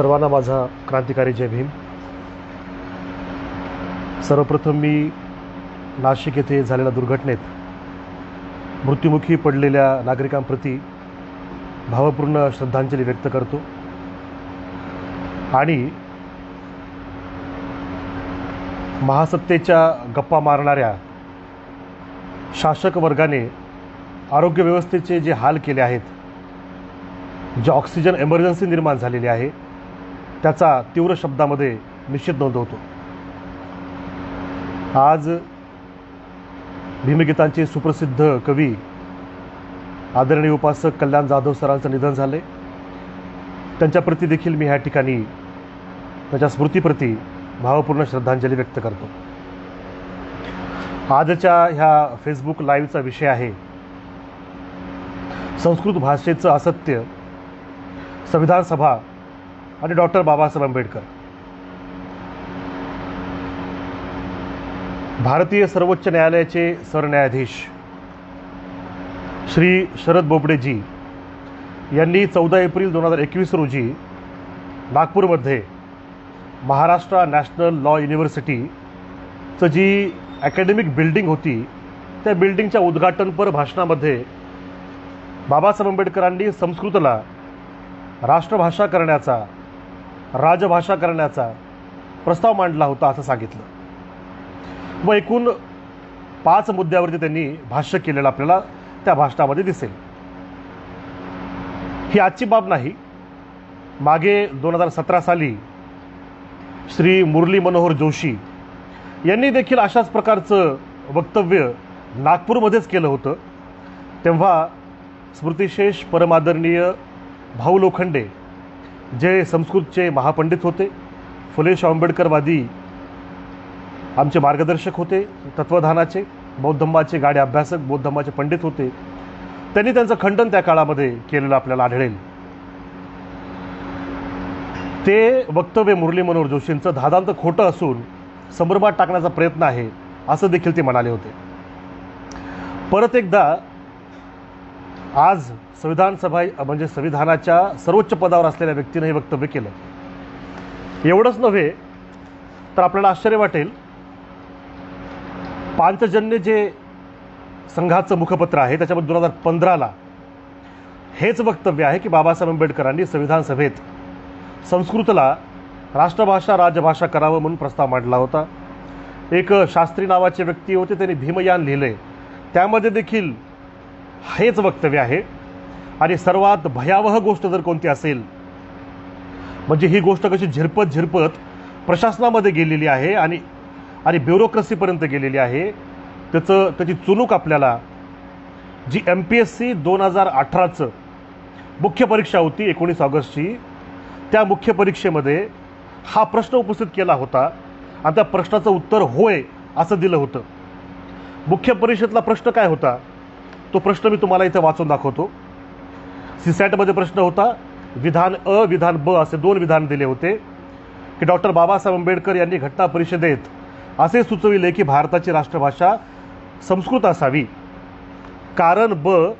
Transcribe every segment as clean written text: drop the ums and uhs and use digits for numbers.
सर्वांना माझा क्रांतिकारी जय भीम। सर्वप्रथम मी नाशिक येथे झालेल्या दुर्घटनेत मृत्युमुखी पडलेल्या नागरिकांप्रती भावपूर्ण श्रद्धांजली व्यक्त करतो आणि महासत्तेच्या गप्पा मारणाऱ्या शासक वर्गाने आरोग्य व्यवस्थेचे जे हाल केले आहेत, जे ऑक्सिजन एमर्जन्सी निर्माण झालेली आहे, त्याचा तीव्र शब्दामध्ये निषेध नोंदवतो। आज भीमगीतांचे सुप्रसिद्ध कवी आदरणीय उपासक कल्याण जाधव सरांचं निधन झाले। त्यांच्याप्रती देखील मी ह्या ठिकाणी त्यांच्या स्मृतीप्रती भावपूर्ण श्रद्धांजली व्यक्त करतो। आजच्या ह्या फेसबुक लाईव्हचा विषय आहे संस्कृत भाषेचं असत्य, संविधान सभा आणि डॉक्टर बाबासाहेब आंबेडकर। भारतीय सर्वोच्च न्यायालयाचे सरन्यायाधीश श्री शरद बोबडेजी यांनी 14 एप्रिल 2021 रोजी नागपूरमध्ये महाराष्ट्र नॅशनल लॉ युनिव्हर्सिटीचं जी अकॅडमिक बिल्डिंग होती, त्या बिल्डिंगच्या उद्घाटनपर भाषणामध्ये बाबासाहेब आंबेडकरांनी संस्कृतला राष्ट्रभाषा करण्याचा, राजभाषा करण्याचा प्रस्ताव मांडला होता असं सांगितलं व एकूण 5 मुद्द्यावरती त्यांनी भाष्य केलेलं आपल्याला त्या भाषणामध्ये दिसेल। ही आजची बाब नाही। मागे 2017 साली श्री मुरली मनोहर जोशी यांनी देखील अशाच प्रकारचं वक्तव्य नागपूरमध्येच केलं होतं। तेव्हा स्मृतिशेष परमादरणीय भाऊ लोखंडे, जे संस्कृतचे महापंडित होते, फुले शाहू आंबेडकरवादी आमचे मार्गदर्शक होते, तत्वधानाचे, बौद्ध धम्माचे गाढे अभ्यासक, बौद्ध धम्माचे पंडित होते, त्यांनी त्यांचं खंडन त्या काळामध्ये केलेलं आपल्याला आढळेल। ते वक्तव्य मुरली मनोहर जोशींचं धादांत खोटं असून संभ्रमात टाकण्याचा प्रयत्न आहे असं देखील ते म्हणाले होते। परत एकदा आज संविधान सभा म्हणजे संविधानाच्या सर्वोच्च पदावर असलेल्या व्यक्तीने हे वक्तव्य केलं। एवढंच नव्हे तर आपल्याला आश्चर्य वाटेल, पांचजन्य जे संघाचं मुखपत्र आहे त्याच्यामध्ये 2015ला हेच वक्तव्य आहे की बाबासाहेब आंबेडकरांनी संविधान सभेत संस्कृतला राष्ट्रभाषा राजभाषा करावं म्हणून प्रस्ताव मांडला होता। एक शास्त्री नावाचे व्यक्ती होते, त्यांनी भीमयान लिहिले, त्यामध्ये देखील हेच वक्तव्य आहे। आणि सर्वात भयावह गोष्ट जर कोणती असेल म्हणजे ही गोष्ट कशी झिरपत प्रशासनामध्ये गेलेली आहे आणि ब्युरोक्रेसीपर्यंत गेलेली आहे, त्याची चुणूक आपल्याला जी MPSC 2018चं मुख्य परीक्षा होती 19 ऑगस्टची, त्या मुख्य परीक्षेमध्ये हा प्रश्न उपस्थित केला होता आणि त्या प्रश्नाचं उत्तर होय असं दिलं होतं। मुख्य परीक्षेतला प्रश्न काय होता तो प्रश्न मी तुम्हाला इथे वाचून दाखवतो। CSATमध्ये प्रश्न होता, विधान अ विधान ब असे 2 विधान दिले होते की डॉक्टर बाबासाहेब आंबेडकर यांनी घटना परिषदेत असे सुचविले की भारताची राष्ट्रभाषा संस्कृत असावी, कारण ब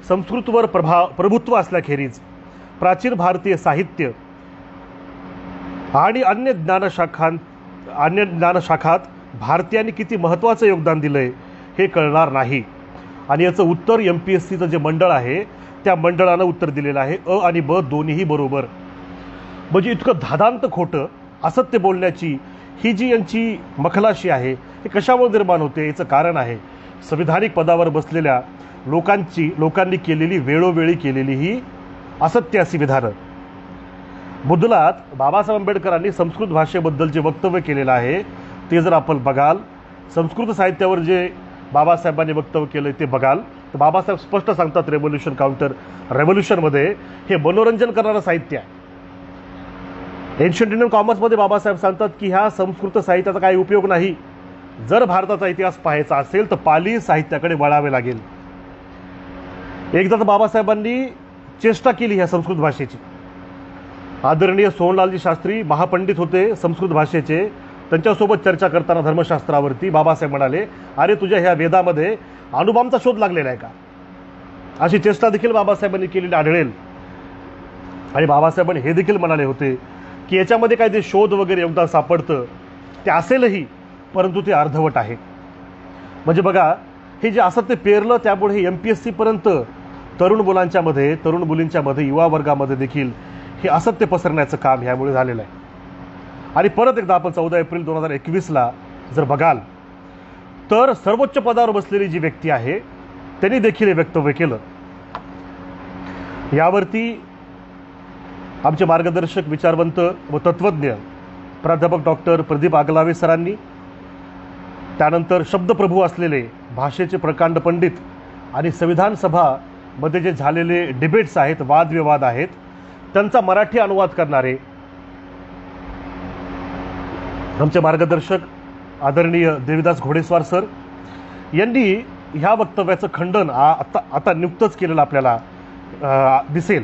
संस्कृतवर प्रभुत्व असल्याखेरीज प्राचीन भारतीय साहित्य आणि अन्य ज्ञानशाखात भारतीयांनी किती महत्त्वाचं योगदान दिलंय हे कळणार नाही। आणि याचं उत्तर MPSCचं जे मंडळ आहे त्या मंडळानं उत्तर दिलेलं आहे, अ आणि ब दोन्हीही बरोबर। म्हणजे इतकं धादांत खोटं असत्य बोलण्याची ही जी यांची मखलाशी आहे हे कशामुळे निर्माण होते, याचं कारण आहे संविधानिक पदावर बसलेल्या लोकांनी केलेली, वेळोवेळी केलेली ही असत्य अशी विधानं। मुद्दलात बाबासाहेब आंबेडकरांनी संस्कृत भाषेबद्दल जे वक्तव्य केलेलं आहे ते जर आपण बघाल, संस्कृत साहित्यावर जे बाबासाहेबांनी वक्तव्य केलं ते बघाल तर बाबासाहेब स्पष्ट सांगतात, रेव्होल्यूशन काउंटर रेव्होल्यूशनमध्ये हे मनोरंजन करणारं साहित्य आहे। एन्शियंट इंडियन कॉमर्समध्ये बाबासाहेब सांगतात की ह्या संस्कृत साहित्याचा काही उपयोग नाही, जर भारताचा इतिहास पाहायचा असेल तर पाली साहित्याकडे वळावे लागेल। एकदा तर बाबासाहेबांनी चेष्टा केली ह्या संस्कृत भाषेची। आदरणीय सोहनलालजी शास्त्री महापंडित होते संस्कृत भाषेचे, त्यांच्यासोबत चर्चा करताना धर्मशास्त्रावरती बाबासाहेब म्हणाले, अरे तुझ्या ह्या वेदामध्ये अणुबॉम्बचा शोध लागलेला आहे का, अशी चेष्टा देखील बाबासाहेबांनी केलेली आढळेल। आणि बाबासाहेबांनी हे देखील म्हणाले होते की याच्यामध्ये काय ते शोध वगैरे योगदान सापडतं ते असेलही, परंतु ते अर्धवट आहे. म्हणजे बघा, हे जे असं ते पेरलं त्यामुळे हे MPSC पर्यंत तरुण मुलांच्या मध्ये, तरुण मुलींच्या मध्ये, युवा वर्गामध्ये देखील हे असत्य पसरण्याचं काम ह्यामुळे झालेलं आहे. आणि परत एकदा आपण 14 एप्रिल 2021ला जर बघाल तर सर्वोच्च पदावर बसलेली जी व्यक्ती आहे त्यांनी देखील हे वक्तव्य केलं. यावरती आमचे मार्गदर्शक, विचारवंत व तत्त्वज्ञ प्राध्यापक डॉक्टर प्रदीप आगलावे सरांनी, त्यानंतर शब्दप्रभू असलेले भाषेचे प्रकांड पंडित आणि संविधान सभामध्ये जे झालेले डिबेट्स आहेत, वादविवाद आहेत, त्यांचा मराठी अनुवाद करणारे आमचे मार्गदर्शक आदरणीय देविदास घोडेस्वार सर यांनी ह्या वक्तव्याचं खंडन आता नुकतंच केलेलं आपल्याला दिसेल.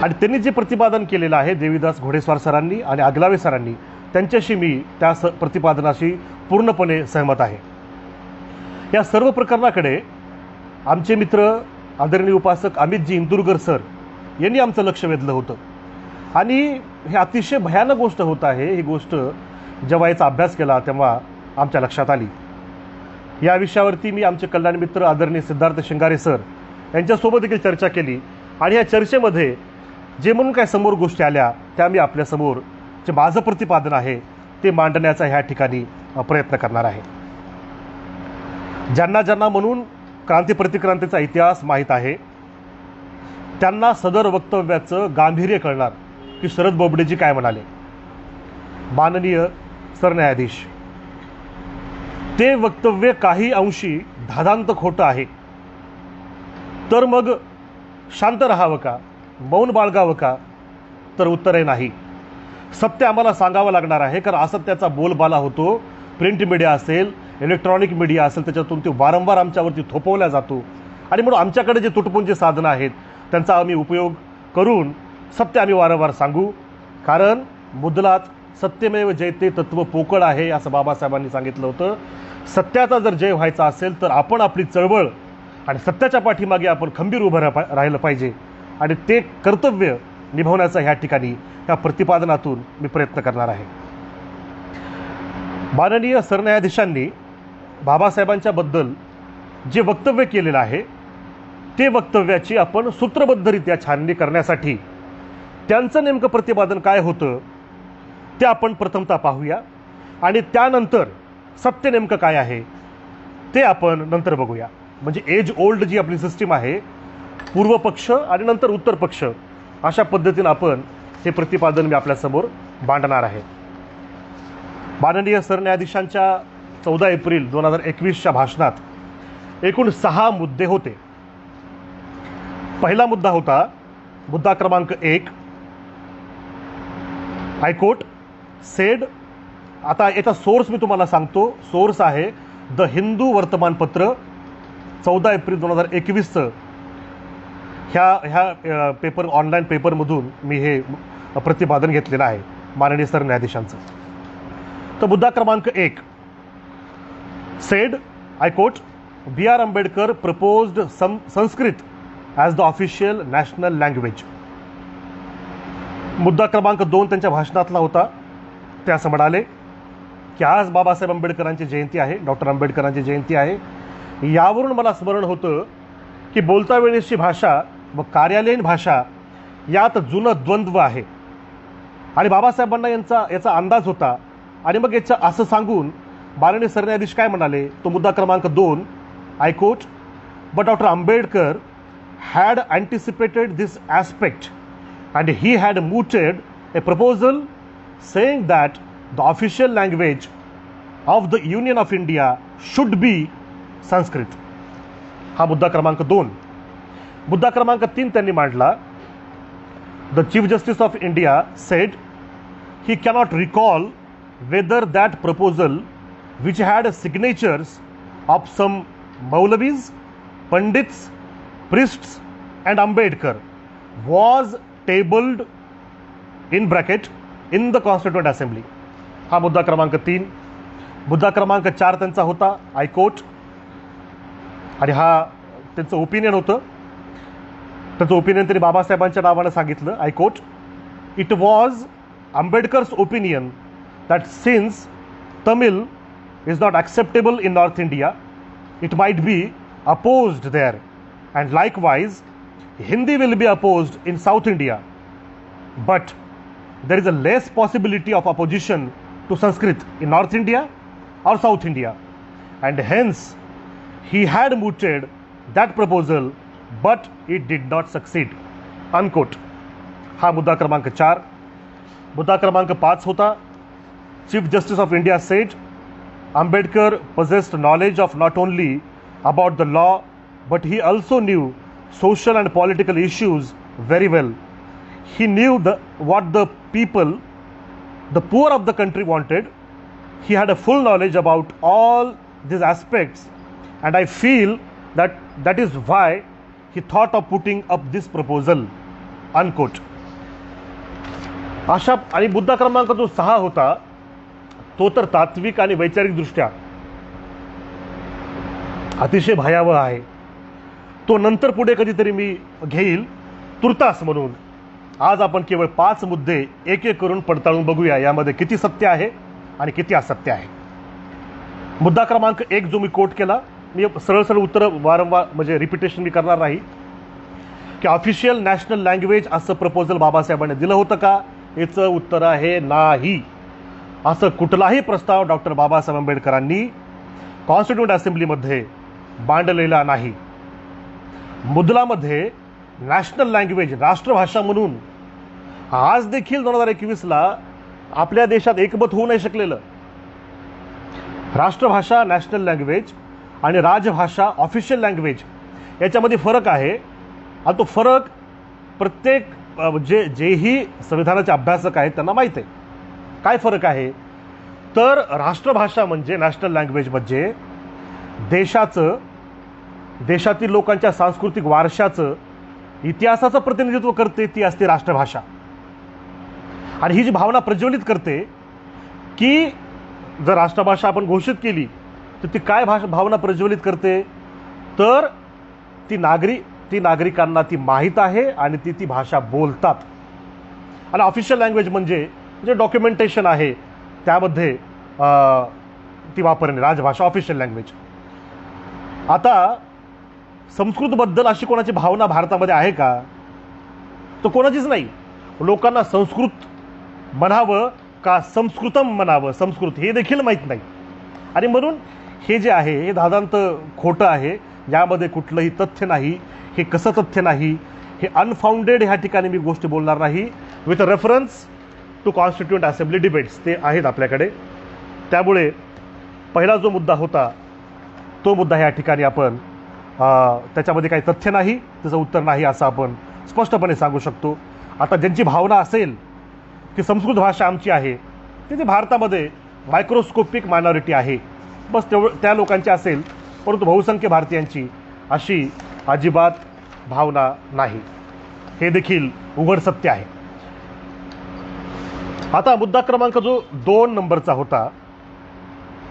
आणि त्यांनी जे प्रतिपादन केलेलं आहे देविदास घोडेस्वार सरांनी आणि आगलावे सरांनी, त्यांच्याशी मी त्या प्रतिपादनाशी पूर्णपणे सहमत आहे. या सर्व प्रकरणाकडे आमचे मित्र आदरणीय उपासक अमितजी इंदुरकर सर यांनी आमचं लक्ष वेधलं होतं. आणि हे अतिशय भयानक गोष्ट होत आहे. ही गोष्ट जेव्हा याचा अभ्यास केला तेव्हा आमच्या लक्षात आली. या विषयावरती मी आमचे कल्याण मित्र आदरणीय सिद्धार्थ शिंगारे सर यांच्यासोबत देखील चर्चा केली. आणि या चर्चेमध्ये जे म्हणून काय समोर गोष्टी आल्या त्या मी आपल्यासमोर जे माझं प्रतिपादन आहे ते मांडण्याचा ह्या ठिकाणी प्रयत्न करणार आहे. ज्यांना ज्यांना म्हणून क्रांती प्रतिक्रांतीचा इतिहास माहीत आहे त्यांना सदर वक्तव्याचं गांभीर्य कळणार की शरद बोबडेजी काय म्हणाले. माननीय सरन्यायाधीश, ते वक्तव्य काही अंशी धादांत खोटं आहे, तर मग शांत राहावं का, मौन बाळगावं का? तर उत्तर नाही. सत्य आम्हाला सांगावं लागणार आहे, कारण असत्याचा बोलबाला होतो. प्रिंट मीडिया असेल, इलेक्ट्रॉनिक मीडिया असेल, त्याच्यातून ते वारंवार आमच्यावरती थोपवला जातो. आणि म्हणून आमच्याकडे जे तुटपुंजी साधनं आहेत त्यांचा आम्ही उपयोग करून सत्य आम्ही वारंवार सांगू. कारण मुद्दलात सत्यमेव जयते तत्व पोकळ आहे असं बाबासाहेबांनी सांगितलं होतं. सत्याचा जर जय व्हायचा असेल तर आपण आपली चळवळ आणि सत्याच्या पाठीमागे आपण खंबीर उभं राहिलं पाहिजे. आणि ते कर्तव्य निभावण्याचा ह्या ठिकाणी ह्या प्रतिपादनातून मी प्रयत्न करणार आहे. माननीय सरन्यायाधीशांनी बाबासाहेबांच्या बद्दल जे वक्तव्य केलेलं आहे ते वक्तव्याची आपण सूत्रबद्धरित्या छाननी करण्यासाठी त्यांचं नेमकं प्रतिपादन काय होतं ते आपण प्रथमतः पाहूया. आणि त्यानंतर सत्य नेमकं काय आहे ते आपण नंतर बघूया. म्हणजे एज ओल्ड जी आपली सिस्टीम आहे, पूर्व पक्ष आणि नंतर उत्तर पक्ष, अशा पद्धतीनं आपण हे प्रतिपादन मी आपल्यासमोर मांडणार आहे. माननीय सरन्यायाधीशांच्या 14 एप्रिल 2021च्या भाषणात एकूण 6 मुद्दे होते. पहिला मुद्दा होता मुद्दा क्रमांक 1, हायकोर्ट सेड, आता याचा सोर्स मी तुम्हाला सांगतो. सोर्स आहे द हिंदू वर्तमानपत्र 14 एप्रिल 2021चं. ह्या पेपर, ऑनलाईन पेपरमधून मी हे प्रतिपादन घेतलेलं आहे माननीय सरन्यायाधीशांचं. तर मुद्दा क्रमांक 1, sed high court B.R. Ambedkar proposed Sanskrit as the official national language. मुद्दा क्रमांक 2 त्यांच्या भाषणातला होता. ते असं म्हणाले की आज बाबासाहेब आंबेडकरांची जयंती आहे, डॉक्टर आंबेडकरांची जयंती आहे. यावरून मला स्मरण होतं की बोलता वेळेची भाषा व कार्यालयीन भाषा यात जुनं द्वंद्व आहे आणि बाबासाहेबांना याचा अंदाज होता. आणि मग याचं असं सांगून माननीय सरन्यायाधीश काय म्हणाले, तो मुद्दा क्रमांक 2, I quote, but doctor Ambedkar had anticipated this aspect and he had mooted a proposal saying that the official language of the Union of India should be Sanskrit. हा मुद्दा क्रमांक 2. मुद्दा क्रमांक 3 त्यांनी मांडला. The Chief Justice of India said he cannot recall whether that proposal, which had signatures of some Maulavis, Pandits, priests and Ambedkar, was tabled in bracket in the Constituent Assembly. हा मुद्दा क्रमांक 3. मुद्दा क्रमांक 4 त्यांचा होता, आय कोट, आणि हा त्यांचं ओपिनियन होतं. त्यांचं ओपिनियन त्यांनी बाबासाहेबांच्या नावानं सांगितलं, I quote, it was Ambedkar's opinion that since Tamil is not acceptable in North India, it might be opposed there, and likewise Hindi will be opposed in South India, but there is a less possibility of opposition to Sanskrit in North India or South India, and hence he had mooted that proposal, but it did not succeed. Unquote. हा मुद्दा क्रमांक 4. मुद्दा क्रमांक 5 होता. Chief Justice of India said Ambedkar possessed knowledge of not only about the law, but he also knew social and political issues very well. He knew what the people, the poor of the country wanted. He had a full knowledge about all these aspects, and I feel that is why he thought of putting up this proposal. Unquote. अशा आणि मुद्दा क्रमांक जो 6 होता तो तर तात्विक आणि वैचारिक दृष्ट्या अतिशय भयावह आहे. तो नंतर पुढे कधीतरी मी घेईल तुर्तास म्हणून. आज आपण केवळ 5 मुद्दे एक एक करून पडताळून बघूया यामध्ये किती सत्य आहे आणि किती असत्य आहे. मुद्दा क्रमांक 1 जो मी कोट केला, मी सरळ सरळ उत्तर वारंवार म्हणजे रिपिटेशन मी करणार नाही, की ऑफिशियल नॅशनल लँग्वेज असं प्रपोजल बाबासाहेबांनी दिलं होतं का? याचं उत्तर आहे नाही. असं कुठलाही प्रस्ताव डॉक्टर बाबासाहेब आंबेडकरांनी कॉन्स्टिट्यूंट असेंब्लीमध्ये मांडलेला नाही. मुद्लामध्ये नॅशनल लँग्वेज राष्ट्रभाषा म्हणून आज देखील 2021ला आपल्या देशात एकमत होऊ नाही शकलेलं. राष्ट्रभाषा नॅशनल लँग्वेज आणि राजभाषा ऑफिशियल लँग्वेज याच्यामध्ये फरक आहे. आणि तो फरक प्रत्येक जेही संविधानाचे अभ्यासक आहेत त्यांना माहीत आहे. काय फरक आहे तर राष्ट्रभाषा म्हणजे नॅशनल लँग्वेज म्हणजे देशातील लोकांच्या सांस्कृतिक वारशाचं इतिहासाचं प्रतिनिधित्व करते, ती असते राष्ट्रभाषा. आणि ही जी भावना प्रज्वलित करते की जर राष्ट्रभाषा आपण घोषित केली तर ती काय भावना प्रज्वलित करते तर ती नागरिकांना ती माहीत आहे आणि ती भाषा बोलतात. आणि ऑफिशियल लँग्वेज म्हणजे जे डॉक्युमेंटेशन आहे त्यामध्ये ती वापरणे राजभाषा ऑफिशियल लँग्वेज. आता संस्कृतबद्दल अशी कोणाची भावना भारतामध्ये आहे का? तर कोणाचीच नाही. लोकांना संस्कृत म्हणावं का संस्कृतम म्हणावं, संस्कृत हे देखील माहीत नाही. आणि म्हणून हे जे आहे हे दादांत खोटं आहे. यामध्ये कुठलंही तथ्य नाही. हे कसं तथ्य नाही, हे अनफाउंडेड ह्या ठिकाणी मी गोष्टी बोलणार नाही. With reference to constituent assembly debates ते आहेत आपल्याकडे. त्यामुळे पहिला जो मुद्दा होता तो मुद्दा ह्या ठिकाणी आपण त्याच्यामध्ये काही तथ्य नाही, त्याचं उत्तर नाही असं आपण स्पष्टपणे सांगू शकतो. आता ज्यांची भावना असेल की संस्कृत भाषा आमची आहे ती जी भारतामध्ये मायक्रोस्कोपिक मायनॉरिटी आहे, बस त्या लोकांची असेल, परंतु बहुसंख्य भारतीयांची अशी अजिबात भावना नाही. हे देखील उघड सत्य आहे. आता मुद्दा क्रमांक जो 2 नंबरचा होता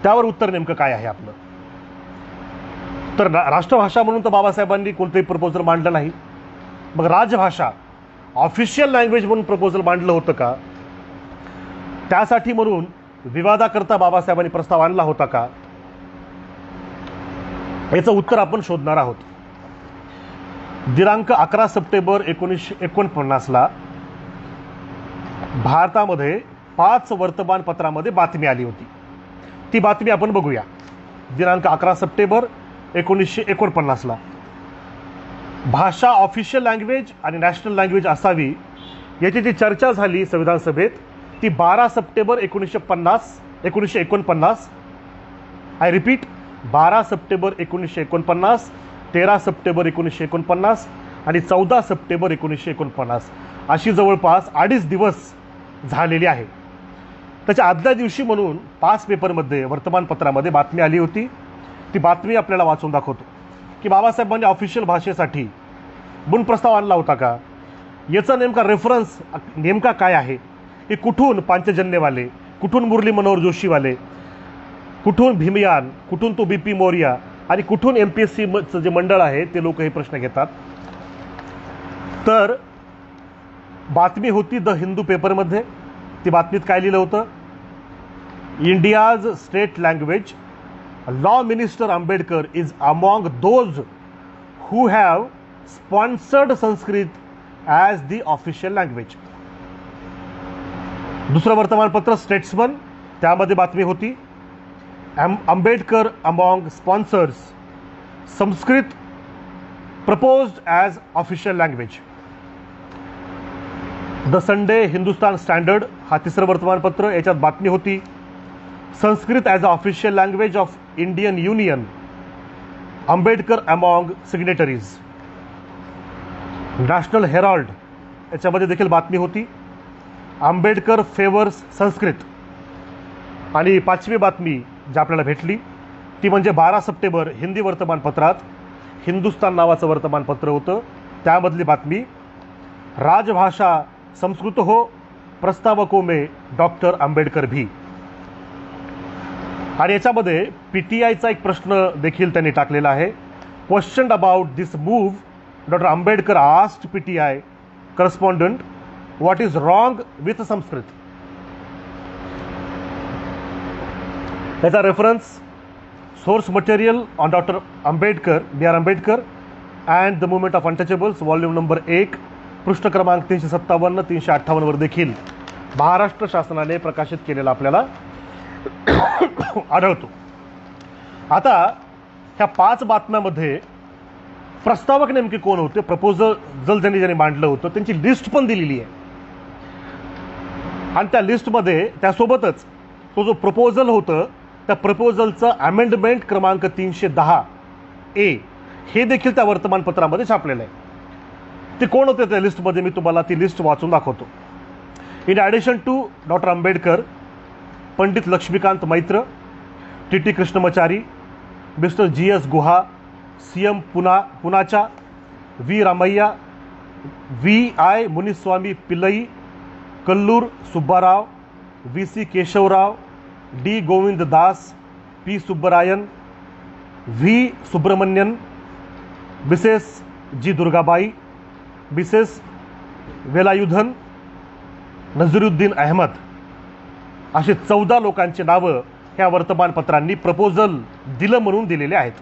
त्यावर उत्तर नेमकं काय आहे आपलं तर राष्ट्रभाषा म्हणून तर बाबासाहेबांनी कोणतंही प्रपोजल मांडलं नाही. मग राजभाषा ऑफिशियल लँग्वेज म्हणून प्रपोजल मांडलं होतं का? त्यासाठी म्हणून विवादाकरता बाबासाहेबांनी प्रस्ताव आणला होता का? याचं उत्तर आपण शोधणार आहोत. दिनांक 11 सप्टेंबर 1949ला भारतामध्ये 5 वर्तमानपत्रामध्ये बातमी आली होती. ती बातमी आपण बघूया. दिनांक 11 सप्टेंबर 1949ला भाषा ऑफिशियल लँग्वेज आणि नॅशनल लँग्वेज असावी याची जी चर्चा झाली संविधान सभेत ती 12 September 1949 I repeat 12 September 1949, 13 September 1949 आणि 14 सप्टेंबर 1949 अशी जवळपास 2.5 दिवस झालेली आहे. त्याच्या आदल्या दिवशी म्हणून 5 पेपरमध्ये वर्तमानपत्रामध्ये बातमी आली होती. ती बातमी आपल्याला वाचून दाखवतो की बाबासाहेबांनी ऑफिशियल भाषेसाठी म्हणून प्रस्ताव आणला होता का? याचा नेमका रेफरन्स नेमका काय आहे? हे कुठून पांचजन्यवाले, कुठून मुरली मनोहर जोशीवाले, कुठून भीमयान, कुठून तो BP मौर्या आणि कुठून MPSCचं जे मंडळ आहे ते लोक हे प्रश्न घेतात. तर बातमी होती द हिंदू पेपरमध्ये. ती बातमीत काय लिहिलं होतं? India's state language, law minister Ambedkar is among those who have sponsored Sanskrit as the official language. दुसरं वर्तमानपत्र स्टेट्समन, त्यामध्ये बातमी होती Ambedkar among sponsors Sanskrit proposed as official language. The Sunday Hindustan standard हा तिसरं वर्तमानपत्र, याच्यात बातमी होती Sanskrit as a official language of Indian union, Ambedkar among signatories. National Herald याच्यामध्ये देखील बातमी होती आंबेडकर फेवर्स संस्कृत. आणि पाचवी बातमी जी आपल्याला भेटली ती म्हणजे 12 सप्टेंबर हिंदी वर्तमानपत्रात, हिंदुस्तान नावाचं वर्तमानपत्र होतं, त्यामधली बातमी राजभाषा संस्कृत हो, प्रस्तावकों में डॉक्टर आंबेडकर भी. आणि याच्यामध्ये PTIचा एक प्रश्न देखील त्यांनी टाकलेला आहे. Question about this move, doctor Ambedkar asked PTI correspondent what is wrong with Sanskrit. याचा reference source material on doctor Ambedkar, B.R. Ambedkar and the movement of untouchables, volume number 1, पृष्ठ क्रमांक 357-358 वर देखील महाराष्ट्र शासनाने प्रकाशित केलेला आपल्याला आढळतो. आता ह्या 5 बातम्यामध्ये प्रस्तावक नेमके कोण होते, प्रपोजल ज्यांनी मांडलं होतं त्यांची लिस्ट पण दिलेली आहे. आणि त्या लिस्टमध्ये त्यासोबतच तो जो प्रपोजल होतं त्या प्रपोजलचं अमेंडमेंट क्रमांक 310A हे देखील त्या वर्तमानपत्रामध्ये छापलेलं आहे. ते कोण होते त्या लिस्टमध्ये, मी तुम्हाला ती लिस्ट वाचून दाखवतो. In addition to doctor Ambedkar, Pandit Laxmikant Maitra, TT Krishnamachari, mister GS Guha, CM Poonacha, V Ramaiah, VI Muniswamy Pillai, Kallur Subbarao, VC Keshavrao, D Govind Das, P Subbarayan, V Subramanian, Mrs G Durgabai, Mrs Velayudhan, Nazruddin Ahmed असे 14 लोकांची नावं ह्या वर्तमानपत्रांनी प्रपोजल दिलं म्हणून दिलेले आहेत.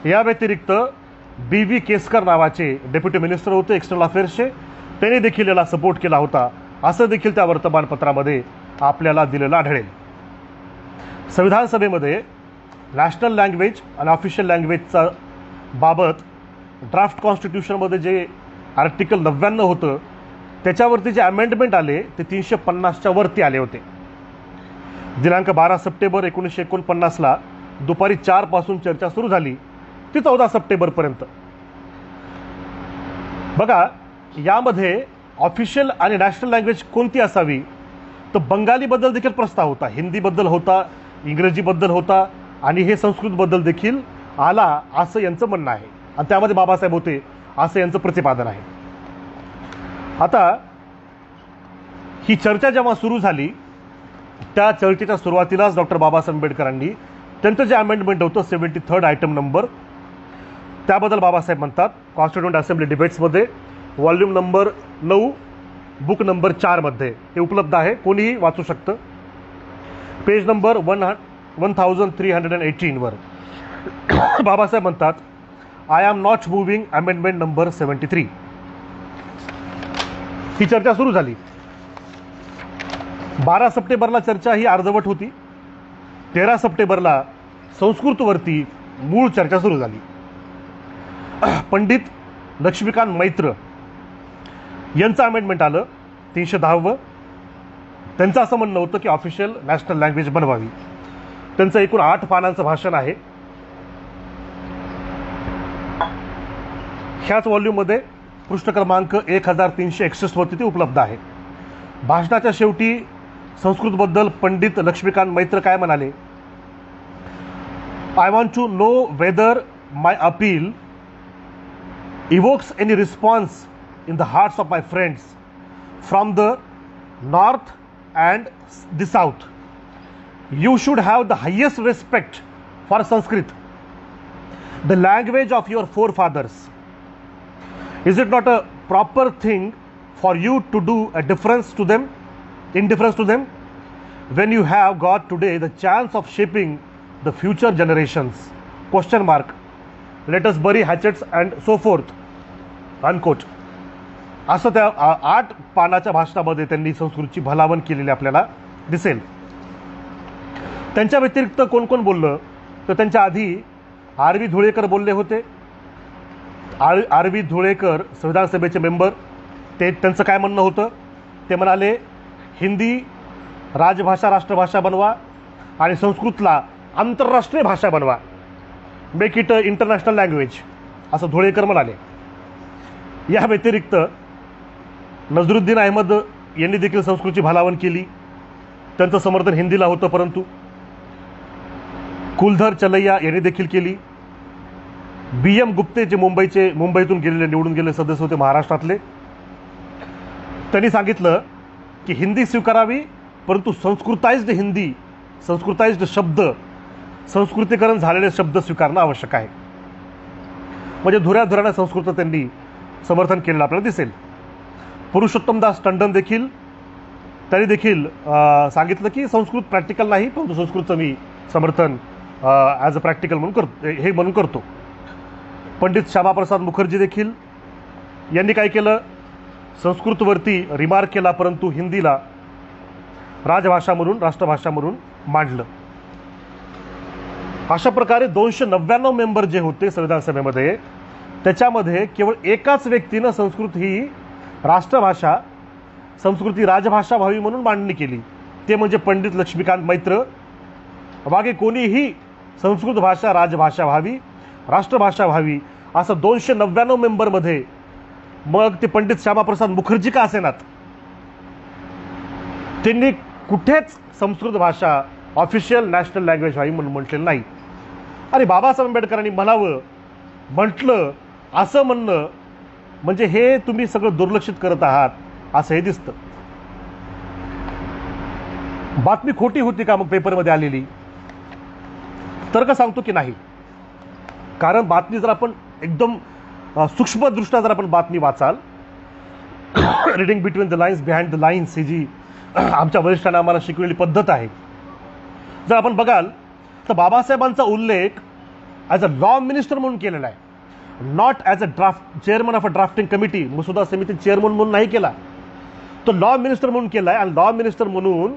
या व्यतिरिक्त BV केसकर नावाचे डेप्युटी मिनिस्टर होते एक्सटर्नल अफेअर्सचे, त्यांनी देखील याला सपोर्ट केला होता असं देखील त्या वर्तमानपत्रामध्ये आपल्याला दिलेलं आढळेल. संविधान सभेमध्ये नॅशनल लँग्वेज आणि ऑफिशियल लँग्वेजचा बाबत ड्राफ्ट कॉन्स्टिट्यूशनमध्ये जे आर्टिकल 99 होतं त्याच्यावरती जे अमेंडमेंट आले ते 350च्या वरती आले होते. दिनांक 12 सप्टेंबर 1949ला दुपारी 4 पासून चर्चा सुरू झाली ती 14 सप्टेंबरपर्यंत. बघा, यामध्ये ऑफिशियल आणि नॅशनल लँग्वेज कोणती असावी तर बंगालीबद्दल देखील प्रस्ताव होता, हिंदीबद्दल होता, इंग्रजीबद्दल होता आणि हे संस्कृतबद्दल देखील आला असं यांचं म्हणणं आहे. आणि त्यामध्ये बाबासाहेब होते असं यांचं प्रतिपादन आहे. आता ही चर्चा जेव्हा सुरू झाली त्या चर्चेच्या सुरुवातीलाच डॉक्टर बाबासाहेब आंबेडकरांनी त्यांचं जे अमेंडमेंट होतं 73rd आयटम नंबर, त्याबद्दल बाबासाहेब म्हणतात कॉन्स्टिट्यूंट असेंब्ली डिबेट्समध्ये वॉल्यूम नंबर 9 बुक नंबर 4 मध्ये हे उपलब्ध आहे, कोणीही वाचू शकतं. पेज नंबर 1318 वर बाबासाहेब म्हणतात I am not moving amendment number 73. ही चर्चा सुरू झाली. 12 सप्टेंबरला चर्चा ही अर्धवट होती. 13 सप्टेंबरला संस्कृतवरती मूळ चर्चा सुरू झाली. पंडित लक्ष्मीकांत मैत्र यांचं अमेंडमेंट आलं 310. त्यांचं असं म्हणणं होतं की ऑफिशियल नॅशनल लँग्वेज बनवावी. त्यांचं एकूण 8 पानांचं भाषण आहे. ह्याच व्हॉल्यूममध्ये पृष्ठ क्रमांक 1361 वरती ते उपलब्ध आहे. भाषणाच्या शेवटी संस्कृतबद्दल पंडित लक्ष्मीकांत मैत्र काय म्हणाले, I want to know whether my appeal evokes any response in the hearts of my friends from the north and the south. You should have the highest respect for Sanskrit, the language of your forefathers. Is it not a proper thing for you to do a difference to them, indifference to them, when you have got today the chance of shaping the future generations, question mark, let us bury hatchets and so forth, unquote. असं त्या 8 पानाच्या भाषणामध्ये त्यांनी संस्कृतची भलावण केलेली आपल्याला दिसेल. त्यांच्या व्यतिरिक्त कोण कोण बोललं तर त्यांच्या आधी आर.व्ही. धुळेकर बोलले होते. आर.व्ही. धुळेकर संविधान सभेचे मेंबर, त्यांचं काय म्हणणं होतं, ते म्हणाले हिंदी राजभाषा राष्ट्रभाषा बनवा आणि संस्कृतला आंतरराष्ट्रीय भाषा बनवा, make it a international language, असं धुळेकर म्हणाले. या व्यतिरिक्त नजरुद्दीन अहमद यांनी देखील संस्कृतची भलावण केली. त्यांचं समर्थन हिंदीला होतं, परंतु कुलधर चलैया यांनी देखील केली. बी.एम. गुप्ते जे मुंबईतून निवडून गेलेले सदस्य होते महाराष्ट्रातले, त्यांनी सांगितलं की हिंदी स्वीकारावी, परंतु संस्कृताइज्ड हिंदी, संस्कृताइज्ड शब्द, संस्कृतीकरण झालेले शब्द स्वीकारणं आवश्यक आहे. म्हणजे धुऱ्याधुऱ्यानं संस्कृत त्यांनी समर्थन केलेलं आपल्याला दिसेल. पुरुषोत्तमदास टंडन देखील त्यांनी देखील सांगितलं की संस्कृत प्रॅक्टिकल नाही, परंतु संस्कृतचं मी समर्थन ॲज अ प्रॅक्टिकल म्हणून करतो. पंडित श्यामाप्रसाद मुखर्जी देखील यांनी काय केलं, संस्कृतवरती रिमार्क केला, परंतु हिंदीला राजभाषा म्हणून राष्ट्रभाषा म्हणून मांडलं. अशा प्रकारे 299 मेंबर जे होते संविधान सभेमध्ये, त्याच्यामध्ये केवळ एकाच व्यक्तीनं संस्कृत ही राष्ट्रभाषा, संस्कृती राजभाषा व्हावी म्हणून मांडणी केली, ते म्हणजे पंडित लक्ष्मीकांत मैत्र. बाकी कोणीही संस्कृत भाषा राजभाषा व्हावी, राष्ट्रभाषा व्हावी असं 299 मेंबरमध्ये, मग ते पंडित श्यामाप्रसाद मुखर्जी का असेनात, त्यांनी कुठेच संस्कृत भाषा ऑफिशियल नॅशनल लँग्वेज व्हावी म्हणून म्हटलेलं नाही. आणि बाबासाहेब आंबेडकरांनी म्हटलं असं म्हणणं म्हणजे हे तुम्ही सगळं दुर्लक्षित करत आहात असं हे दिसतं. बातमी खोटी होती का मग पेपरमध्ये आलेली? तर्क सांगतो की नाही. कारण बातमी जर आपण एकदम सूक्ष्मदृष्ट्या जर आपण बातमी वाचाल, reading between the lines, behind the lines, ही जी आमच्या वरिष्ठांना आम्हाला शिकवलेली पद्धत आहे, जर आपण बघाल तर बाबासाहेबांचा उल्लेख ॲज अ लॉ मिनिस्टर म्हणून केलेला आहे, not as a chairman of a drafting committee, मसुदा समिती चेअरमन म्हणून नाही केला, तो लॉ मिनिस्टर म्हणून केला आहे. आणि लॉ मिनिस्टर म्हणून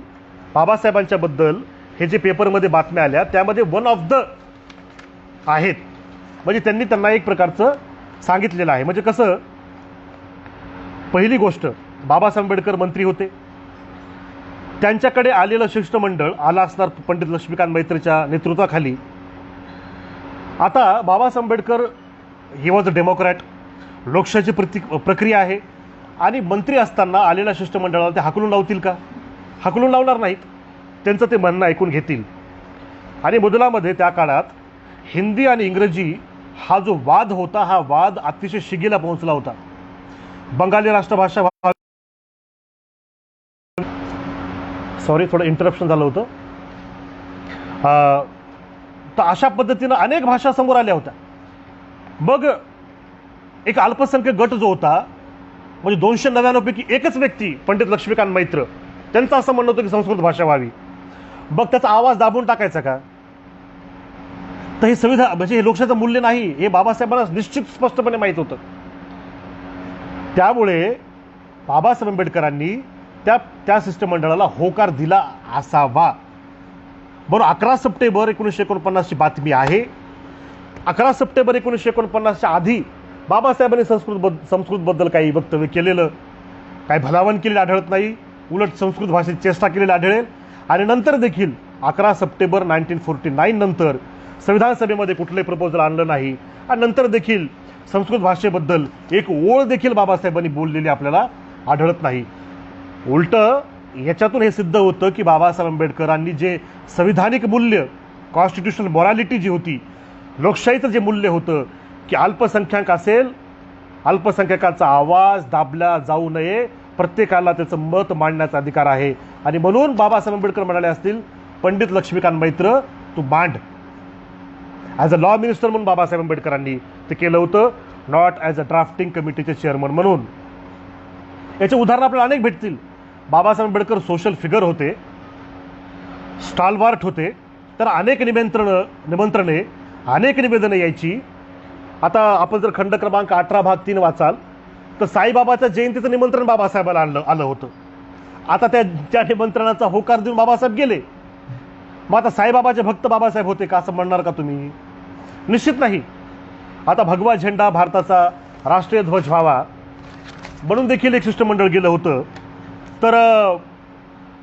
बाबासाहेबांच्याबद्दल हे जे पेपरमध्ये बातम्या आल्या त्यामध्ये वन ऑफ द आहेत, म्हणजे त्यांना एक प्रकारचं सांगितलेलं आहे. म्हणजे कसं, पहिली गोष्ट, बाबासाहेब आंबेडकर मंत्री होते, त्यांच्याकडे आलेलं शिष्टमंडळ आला असणार पंडित लक्ष्मीकांत मैत्रेच्या नेतृत्वाखाली. आता Babasaheb Ambedkar he was a democrat, लोकशाहीची प्रक्रिया आहे, आणि मंत्री असताना आलेल्या शिष्टमंडळाला ते हाकलून लावतील का? हाकलून लावणार नाहीत. त्यांचं ते म्हणणं ऐकून घेतील. आणि मुदलामध्ये त्या काळात हिंदी आणि इंग्रजी हा जो वाद होता, हा वाद अतिशय शिगेला पोहोचला होता. बंगाली राष्ट्रभाषा, सॉरी थोडं इंटरप्शन झालं होतं. तर अशा पद्धतीनं अनेक भाषा समोर आल्या होत्या. मग एक अल्पसंख्यक गट जो होता, म्हणजे 299 पैकी एकच व्यक्ती पंडित लक्ष्मीकांत मैत्र, त्यांचं असं म्हणणं होतं की संस्कृत भाषा व्हावी. मग त्याचा आवाज दाबून टाकायचा का? तर हे संविधान म्हणजे हे लोकशाहीचं मूल्य नाही, हे बाबासाहेबांना निश्चित स्पष्टपणे माहीत होतं. त्यामुळे बाबासाहेब आंबेडकरांनी त्या शिष्टमंडळाला होकार दिला असावा. बरोबर 11 सप्टेंबर 1949ची बातमी आहे. 11 सप्टेंबर 1949च्या आधी बाबासाहेबांनी संस्कृतबद्दल काही वक्तव्य केलेलं, काही भलावण केलेलं आढळत नाही. उलट संस्कृत भाषेची चेष्टा केलेली आढळेल. आणि नंतर देखील 11 सप्टेंबर 1949 नंतर संविधान सभेमध्ये कुठलंही प्रपोजल आणलं नाही. आणि नंतर देखील संस्कृत भाषेबद्दल एक ओळ देखील बाबासाहेबांनी बोललेली आपल्याला आढळत नाही. उलटं याच्यातून हे सिद्ध होतं की बाबासाहेब आंबेडकरांनी जे संविधानिक मूल्य, कॉन्स्टिट्यूशनल मॉरॅलिटी जी होती, लोकशाहीचं जे मूल्य होतं की अल्पसंख्याक असेल, अल्पसंख्याकाचा आवाज दाबला जाऊ नये, प्रत्येकाला त्याचं मत मांडण्याचा अधिकार आहे. आणि म्हणून बाबासाहेब आंबेडकर म्हणाले असतील, पंडित लक्ष्मीकांत मैत्र तू मांड. ॲज अ लॉ मिनिस्टर म्हणून बाबासाहेब आंबेडकरांनी ते केलं होतं, नॉट ॲज अ ड्राफ्टिंग कमिटीचे चेअरमन म्हणून. याचे उदाहरण आपल्याला अनेक भेटतील. बाबासाहेब आंबेडकर सोशल फिगर होते, स्टालवार्ट होते, तर अनेक निमंत्रणे अनेक निवेदनं यायची. आता आपण जर खंड क्रमांक 18 भाग 3 वाचाल तर साईबाबाच्या जयंतीचं निमंत्रण बाबासाहेबाला आलं होतं. आता त्या निमंत्रणाचा होकार देऊन बाबासाहेब गेले. मग आता साईबाबाचे भक्त बाबासाहेब होते का असं म्हणणार का तुम्ही? निश्चित नाही. आता भगवा झेंडा भारताचा राष्ट्रीय ध्वज व्हावा म्हणून देखील एक शिष्टमंडळ गेलं होतं. तर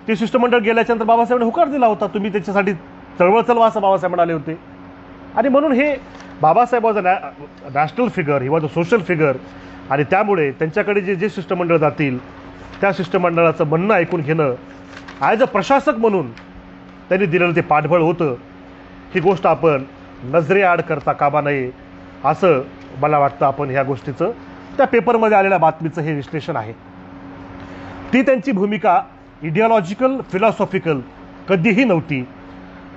ते शिष्टमंडळ गेल्याच्यानंतर बाबासाहेबांनी होकार दिला होता, तुम्ही त्याच्यासाठी चळवळ चलवा असं बाबासाहेब म्हणाले होते. आणि म्हणून हे Babasaheb was a national figure, he was a social figure. आणि त्यामुळे त्यांच्याकडे जे शिष्टमंडळ जातील त्या शिष्टमंडळाचं म्हणणं ऐकून घेणं ॲज अ प्रशासक म्हणून त्यांनी दिलेलं ते पाठबळ होतं. ही गोष्ट आपण नजरेआड करता कामा नये असं मला वाटतं. आपण ह्या गोष्टीचं त्या पेपरमध्ये आलेल्या बातमीचं हे विश्लेषण आहे. ती त्यांची भूमिका इडिओलॉजिकल फिलॉसॉफिकल कधीही नव्हती.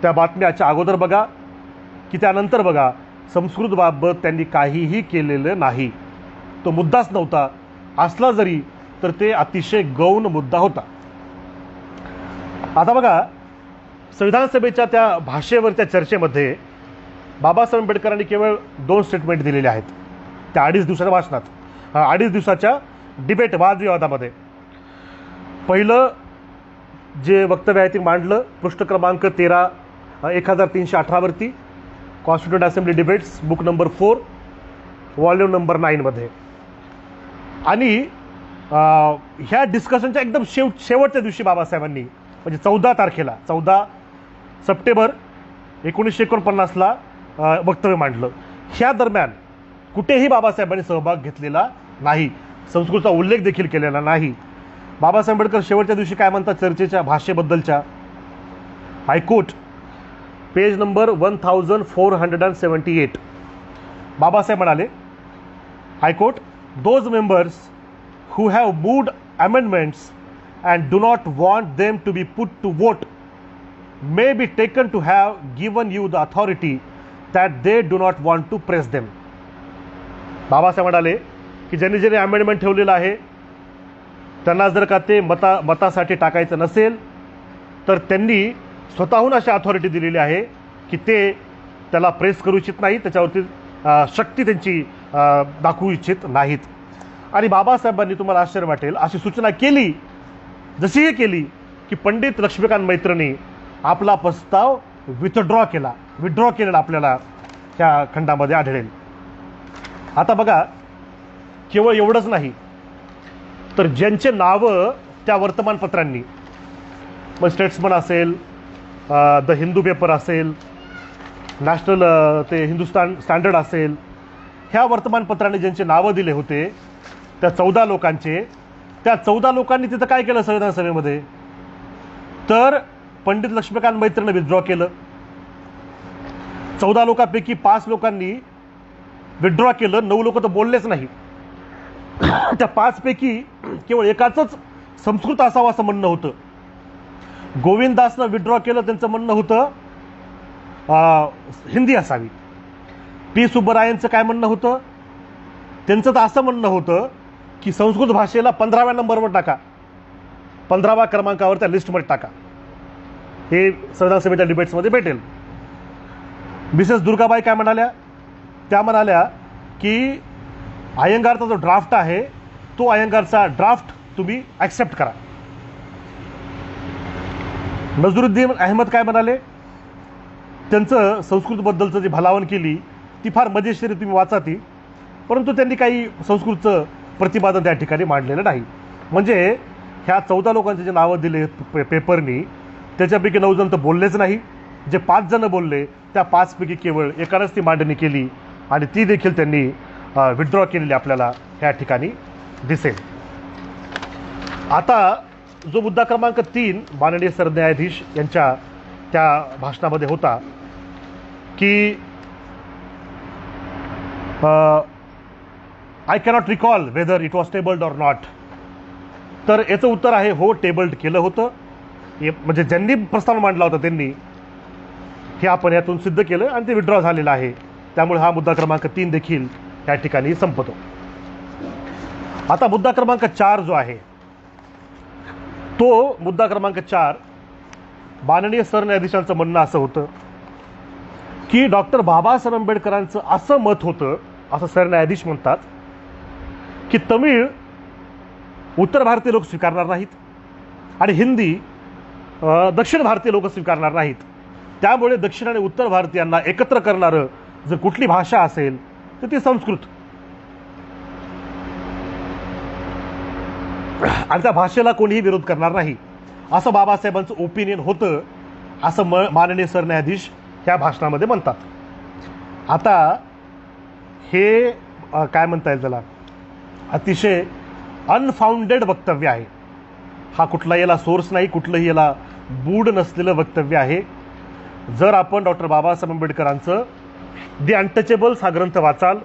त्या बातम्याच्या अगोदर बघा की त्यानंतर बघा, संस्कृतबाबत त्यांनी काहीही केलेलं नाही. तो मुद्दाच नव्हता. असला जरी तर ते अतिशय गौण मुद्दा होता. आता बघा, संविधान सभेच्या त्या भाषेवर त्या चर्चेमध्ये बाबासाहेब आंबेडकरांनी केवळ 2 स्टेटमेंट दिलेले आहेत त्या 2.5 दिवसाच्या भाषणात, 2.5 दिवसाच्या डिबेट वादविवादामध्ये. पहिलं जे वक्तव्य आहे ते मांडलं पृष्ठ क्रमांक 13,1318 वरती, constituent assembly debates book number 4 volume number 9 मध्ये. आणि ह्या डिस्कशनच्या एकदम शेवटच्या दिवशी बाबासाहेबांनी म्हणजे 14 तारखेला 14 सप्टेंबर 1949ला वक्तव्य मांडलं. ह्या दरम्यान कुठेही बाबासाहेबांनी सहभाग घेतलेला नाही, संस्कृतचा उल्लेख देखील केलेला नाही. बाबासाहेब आंबेडकर शेवटच्या दिवशी काय म्हणतात चर्चेच्या भाषेबद्दलच्या, हायकोर्ट पेज नंबर 1478. बाबासाहेब म्हणाले, high court, those members who have moved amendments and do not want them to be put to vote may be taken to have given you the authority that they do not want to press them. Babasaheb म्हणाले की ज्यांनी amendment ठेवलेलं आहे त्यांना जर का ते मतासाठी टाकायचं नसेल तर त्यांनी स्वतःहून अशी अथॉरिटी दिलेली आहे की ते त्याला प्रेस करू इच्छित नाहीत, त्याच्यावरती शक्ती त्यांची दाखवू इच्छित नाहीत. आणि बाबासाहेबांनी, तुम्हाला आश्चर्य वाटेल, अशी सूचना केली, जशी हे केली की पंडित लक्ष्मीकांत मैत्रेंनी आपला प्रस्ताव विथड्रॉ केलेला आपल्याला त्या खंडामध्ये आढळेल. आता बघा, केवळ एवढंच नाही तर ज्यांचे नावं त्या वर्तमानपत्रांनी, मग स्टेट्समन असेल, द हिंदू पेपर असेल, नॅशनल ते हिंदुस्तान स्टँडर्ड असेल, ह्या वर्तमानपत्रांनी ज्यांचे नावं दिले होते त्या 14 लोकांचे, त्या 14 लोकांनी तिथं काय केलं संविधान सभेमध्ये, तर पंडित लक्ष्मीकांत मैत्रेंनी विथड्रॉ केलं. 14 लोकांपैकी 5 लोकांनी विथड्रॉ केलं, 9 लोक तर बोललेच नाही. त्या 5 पैकी केवळ एकाचंच संस्कृत असावं असं म्हणणं होतं. गोविंददासनं विथड्रॉ केलं, त्यांचं म्हणणं होतं हिंदी असावी. पी सुब्बरायांचं काय म्हणणं होतं, त्यांचं तर असं म्हणणं होतं की संस्कृत भाषेला 15व्या नंबरवर टाका, 15व्या क्रमांकावर त्या लिस्टमध्ये टाका. हे संविधान सभेच्या डिबेट्समध्ये भेटेल. मिसेस दुर्गाबाई काय म्हणाल्या, त्या म्हणाल्या की अय्यंगारचा जो ड्राफ्ट आहे तो अय्यंगारचा ड्राफ्ट तुम्ही ॲक्सेप्ट करा. नजरुद्दीन अहमद काय म्हणाले, त्यांचं संस्कृतबद्दलचं जी भलावण केली ती फार मजेशीर, तुम्ही वाचा ती, परंतु त्यांनी काही संस्कृतचं प्रतिपादन त्या ठिकाणी मांडलेलं नाही. म्हणजे ह्या 14 लोकांचे जे नावं दिले पेपरनी त्याच्यापैकी 9 जण तर बोललेच नाही. जे 5 जण बोलले त्या 5 पैकी केवळ एकानंच ती मांडणी केली आणि ती देखील त्यांनी विथड्रॉ केलेली आपल्याला ह्या ठिकाणी दिसेल. आता जो मुद्दा क्रमांक 3 माननीय सरन्यायाधीश यांच्या त्या भाषणामध्ये होता की I cannot recall whether it was tabled or not. तर याचं उत्तर आहे हो, टेबल्ड केलं होतं. म्हणजे ज्यांनी प्रस्ताव मांडला होता त्यांनी हे आपण यातून सिद्ध केलं आणि ते विड्रॉ झालेलं आहे. त्यामुळे हा मुद्दा क्रमांक 3 देखील त्या ठिकाणी संपतो. आता मुद्दा क्रमांक 4 जो आहे तो मुद्दा क्रमांक 4, माननीय सरन्यायाधीशांचं म्हणणं असं होतं की डॉक्टर बाबासाहेब आंबेडकरांचं असं मत होतं, असं सरन्यायाधीश म्हणतात, की तमिळ उत्तर भारतीय लोक स्वीकारणार नाहीत आणि हिंदी दक्षिण भारतीय लोक स्वीकारणार नाहीत. त्यामुळे दक्षिण आणि उत्तर भारतीयांना एकत्र करणारं जर कुठली भाषा असेल तर ती संस्कृत. आणि त्या भाषेला कोणीही विरोध करणार नाही असं बाबासाहेबांचं ओपिनियन होतं, असं माननीय सरन्यायाधीश ह्या भाषणामध्ये म्हणतात. आता हे काय म्हणता येईल त्याला, अतिशय अनफाउंडेड वक्तव्य आहे. हा कुठला याला सोर्स नाही, कुठलंही याला बूड नसलेलं वक्तव्य आहे. जर आपण डॉक्टर बाबासाहेब आंबेडकरांचं दी अनटचेबल्स हा ग्रंथ वाचाल,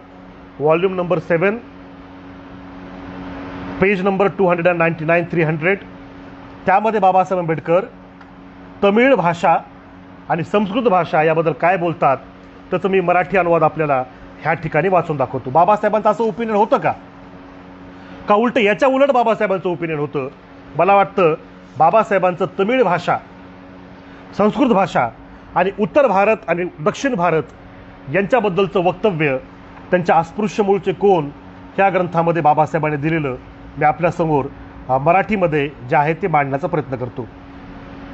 व्हॉल्यूम नंबर 7, पेज नंबर 299-300, त्यामध्ये बाबासाहेब आंबेडकर तमिळ भाषा आणि संस्कृत भाषा याबद्दल काय बोलतात त्याचं मी मराठी अनुवाद आपल्याला ह्या ठिकाणी वाचून दाखवतो. बाबासाहेबांचं असं ओपिनियन होतं का उलट याच्या उलट बाबासाहेबांचं ओपिनियन होतं? मला वाटतं बाबासाहेबांचं तमिळ भाषा, संस्कृत भाषा आणि उत्तर भारत आणि दक्षिण भारत यांच्याबद्दलचं वक्तव्य, त्यांच्या अस्पृश्य मूळचे कोण ह्या ग्रंथामध्ये बाबासाहेबांनी दिलेलं मी आपल्यासमोर मराठीमध्ये जे आहे ते मांडण्याचा प्रयत्न करतो.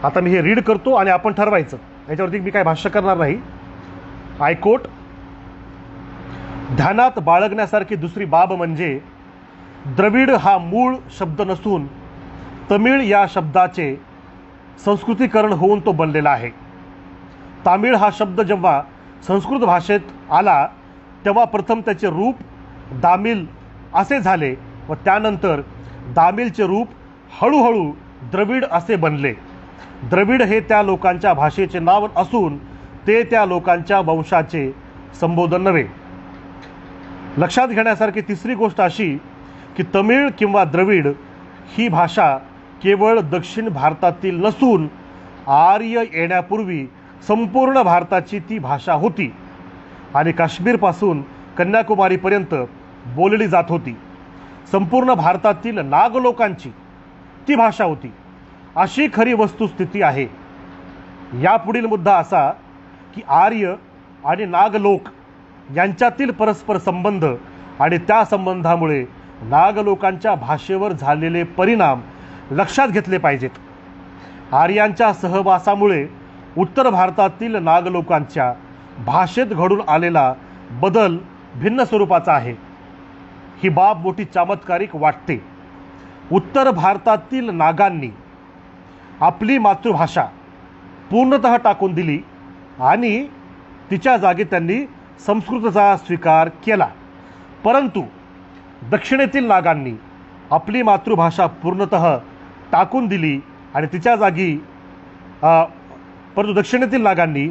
आता मी हे रीड करतो आणि आपण ठरवायचं, याच्यावरती मी काय भाष्य करणार नाही. आय कोट, ध्यानात बाळगण्यासारखी दुसरी बाब म्हणजे द्रविड हा मूळ शब्द नसून तमिळ या शब्दाचे संस्कृतीकरण होऊन तो बनलेला आहे. तामिळ हा शब्द जेव्हा संस्कृत भाषेत आला तेव्हा प्रथम त्याचे रूप दामिल असे झाले व त्यानंतर दामिलचे रूप हळूहळू द्रविड असे बनले. द्रविड हे त्या लोकांच्या भाषेचे नाव असून ते त्या लोकांच्या वंशाचे संबोधन नव्हे. लक्षात घेण्यासारखी तिसरी गोष्ट अशी की तमिळ किंवा द्रविड ही भाषा केवळ दक्षिण भारतातील नसून आर्य येण्यापूर्वी संपूर्ण भारताची ती भाषा होती आणि काश्मीरपासून कन्याकुमारीपर्यंत बोलली जात होती. संपूर्ण भारतातील नाग लोकांची ती भाषा होती, अशी खरी वस्तुस्थिती आहे. यापुढील मुद्दा असा की आर्य आणि नाग लोक यांच्यातील परस्पर संबंध आणि त्या संबंधामुळे नाग लोकांच्या भाषेवर झालेले परिणाम लक्षात घेतले पाहिजेत. आर्यांच्या सहवासामुळे उत्तर भारतातील नाग लोकांच्या भाषेत घडून आलेला बदल भिन्न स्वरूपाचा आहे. ही बाब मोठी चमत्कारिक वाटते. उत्तर भारतातील नागांनी आपली मातृभाषा पूर्णतः टाकून दिली आणि तिच्या जागी त्यांनी संस्कृतचा स्वीकार केला. परंतु दक्षिणेतील नागांनी आपली मातृभाषा पूर्णतः टाकून दिली आणि तिच्या जागी परंतु दक्षिणेतील नागांनी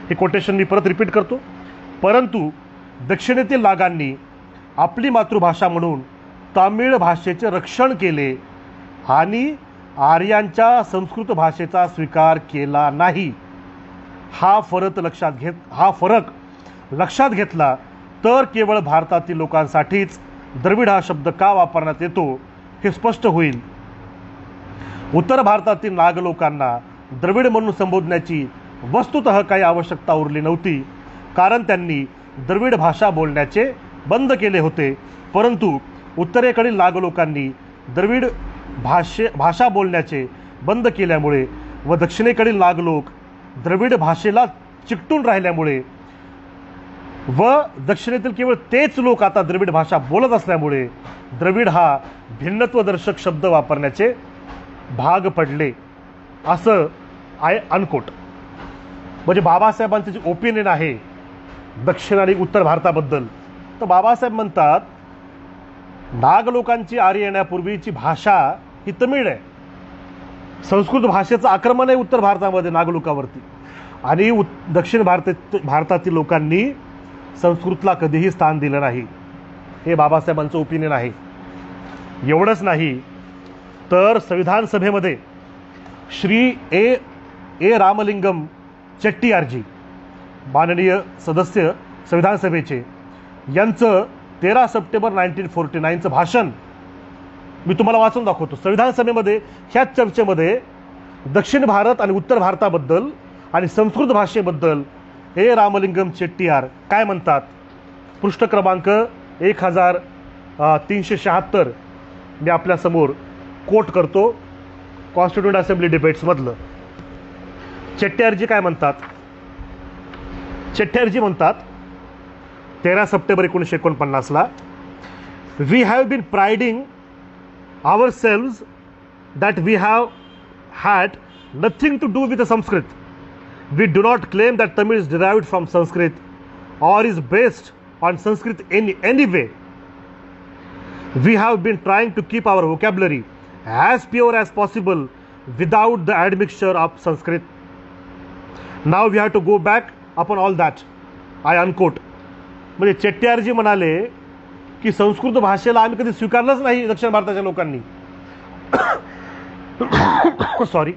हे कोटेशन मी परत रिपीट करतो. परंतु दक्षिणेतील नागांनी आपली मातृभाषा म्हणून तामिळ भाषेचे रक्षण केले आणि आर्यांच्या संस्कृत भाषेचा स्वीकार केला नाही. हा फरक लक्षात घेतला तर केवळ भारतातील लोकांसाठीच द्रविड हा शब्द का वापरण्यात येतो हे स्पष्ट होईल. उत्तर भारतातील नाग लोकांना द्रविड म्हणून संबोधण्याची वस्तुतः काही आवश्यकता उरली नव्हती, कारण त्यांनी द्रविड भाषा बोलण्याचे बंद केले होते. परंतु उत्तरेकडील नाग लोकांनी द्रविड भाषा बोलण्याचे बंद केल्यामुळे व दक्षिणेकडील नाग लोक द्रविड भाषेला चिकटून राहिल्यामुळे व दक्षिणेतील केवळ तेच लोक आता द्रविड भाषा बोलत असल्यामुळे द्रविड हा भिन्नत्वदर्शक शब्द वापरण्याचे भाग पडले, असं अनकोट. म्हणजे बाबासाहेबांचे जे ओपिनियन आहे दक्षिण आणि उत्तर भारताबद्दल, तर बाबासाहेब म्हणतात नाग लोकांची आर्य येण्यापूर्वीची भाषा ही तमिळ आहे. संस्कृत भाषेचं आक्रमण आहे उत्तर भारतामध्ये नाग लोकांवरती आणि दक्षिण भारतातील लोकांनी संस्कृतला कधीही स्थान दिलं नाही. हे बाबासाहेबांचं ओपिनियन आहे. एवढंच नाही तर संविधान सभेमध्ये श्री ए रामलिंगम चेट्टीयारजी, माननीय सदस्य संविधान सभेचे, यांचं 13 सप्टेंबर 1949चं भाषण मी तुम्हाला वाचून दाखवतो. संविधान सभेमध्ये ह्याच चर्चेमध्ये दक्षिण भारत आणि उत्तर भारताबद्दल आणि संस्कृत भाषेबद्दल रामलिंगम चेट्टीयार काय म्हणतात. पृष्ठ क्रमांक 1376 मी आपल्यासमोर कोट करतो कॉन्स्टिट्यूंट असेंब्ली डिबेट्समधलं. चेट्टीयारजी काय म्हणतात. चेट्टीयारजी म्हणतात 13 सप्टेंबर 1949ला, we have been priding ourselves that we have had nothing to do with the Sanskrit. We do not claim that Tamil is derived from Sanskrit or is based on Sanskrit in any way. We have been trying to keep our vocabulary as pure as possible without the admixture of Sanskrit. Now we have to go back upon all that. I unquote. म्हणजे चेट्टीयारजी म्हणाले की संस्कृत भाषेला आम्ही कधी स्वीकारलंच नाही दक्षिण भारताच्या लोकांनी. सॉरी.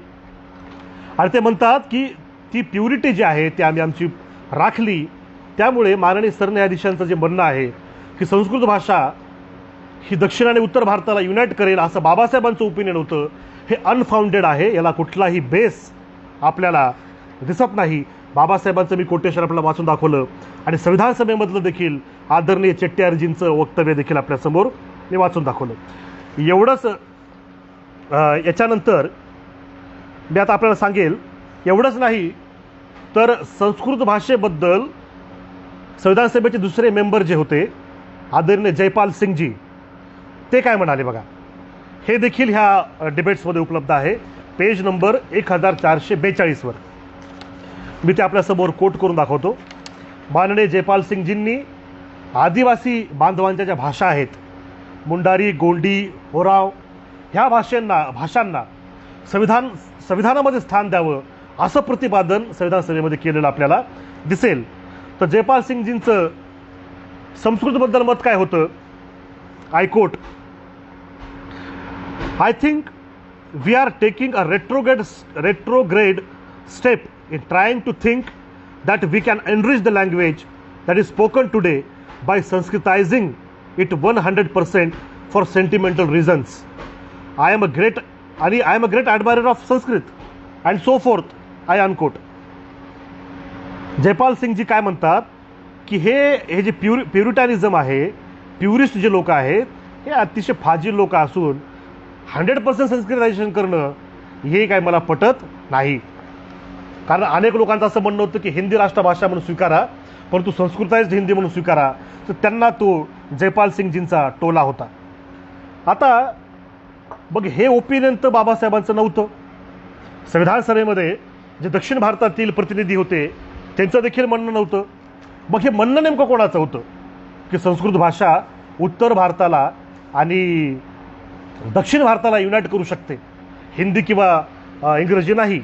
आणि ते म्हणतात की ती प्युरिटी जी आहे ती आम्ही आमची राखली. त्यामुळे माननीय सरन्यायाधीशांचं जे म्हणणं आहे की संस्कृत भाषा ही दक्षिण आणि उत्तर भारताला युनाईट करेल असं बाबासाहेबांचं ओपिनियन होतं, हे अनफाउंडेड आहे. याला कुठलाही बेस आपल्याला दिसत नाही. बाबासाहेबांचं मी कोटेशन आपल्याला वाचून दाखवलं आणि संविधान सभेमधलं देखील आदरणीय चेट्टीयारजींचं वक्तव्य देखील आपल्यासमोर मी वाचून दाखवलं. एवढंच. याच्यानंतर मी आता आपल्याला सांगेल, एवढंच नाही तर संस्कृत भाषेबद्दल संविधान सभेचे दुसरे मेंबर जे होते आदरणीय जयपाल सिंगजी ते काय म्हणाले बघा. हे देखील ह्या डिबेट्समध्ये उपलब्ध आहे. पेज नंबर 1442 मी ते आपल्यासमोर कोट करून दाखवतो. माननीय जयपाल सिंगजींनी आदिवासी बांधवांच्या ज्या भाषा आहेत मुंडारी, गोंडी, ओराव ह्या भाषांना संविधानामध्ये स्थान द्यावं असं प्रतिपादन संविधान सभेमध्ये केलेलं आपल्याला दिसेल. तर जयपाल सिंगजींचं संस्कृतबद्दल मत काय होतं. I quote, I think we are taking a retrograde step in trying to think that we can enrich the language that is spoken today by Sanskritizing it 100% for sentimental reasons. I am a great admirer of Sanskrit and so forth. I unquote. Jaipal Singh ji काय म्हणतात की हे जे प्युरिटॅनिझम आहे, प्युरिस्ट जे लोक आहेत हे अतिशय फाजील लोक असून 100% संस्कृतायझेशन करणं हे काय मला पटत नाही. कारण अनेक लोकांचं असं म्हणणं होतं की हिंदी राष्ट्रभाषा म्हणून स्वीकारा परंतु संस्कृताइज्ड हिंदी म्हणून स्वीकारा. तर त्यांना तो जयपाल सिंगजींचा टोला होता. आता मग हे ओपिनियन तर बाबासाहेबांचं नव्हतं. संविधान सभेमध्ये जे दक्षिण भारतातील प्रतिनिधी होते त्यांचं देखील म्हणणं नव्हतं. मग हे म्हणणं नेमकं कोणाचं होतं की संस्कृत भाषा उत्तर भारताला आणि दक्षिण भारताला युनाईट करू शकते, हिंदी किंवा इंग्रजी नाही.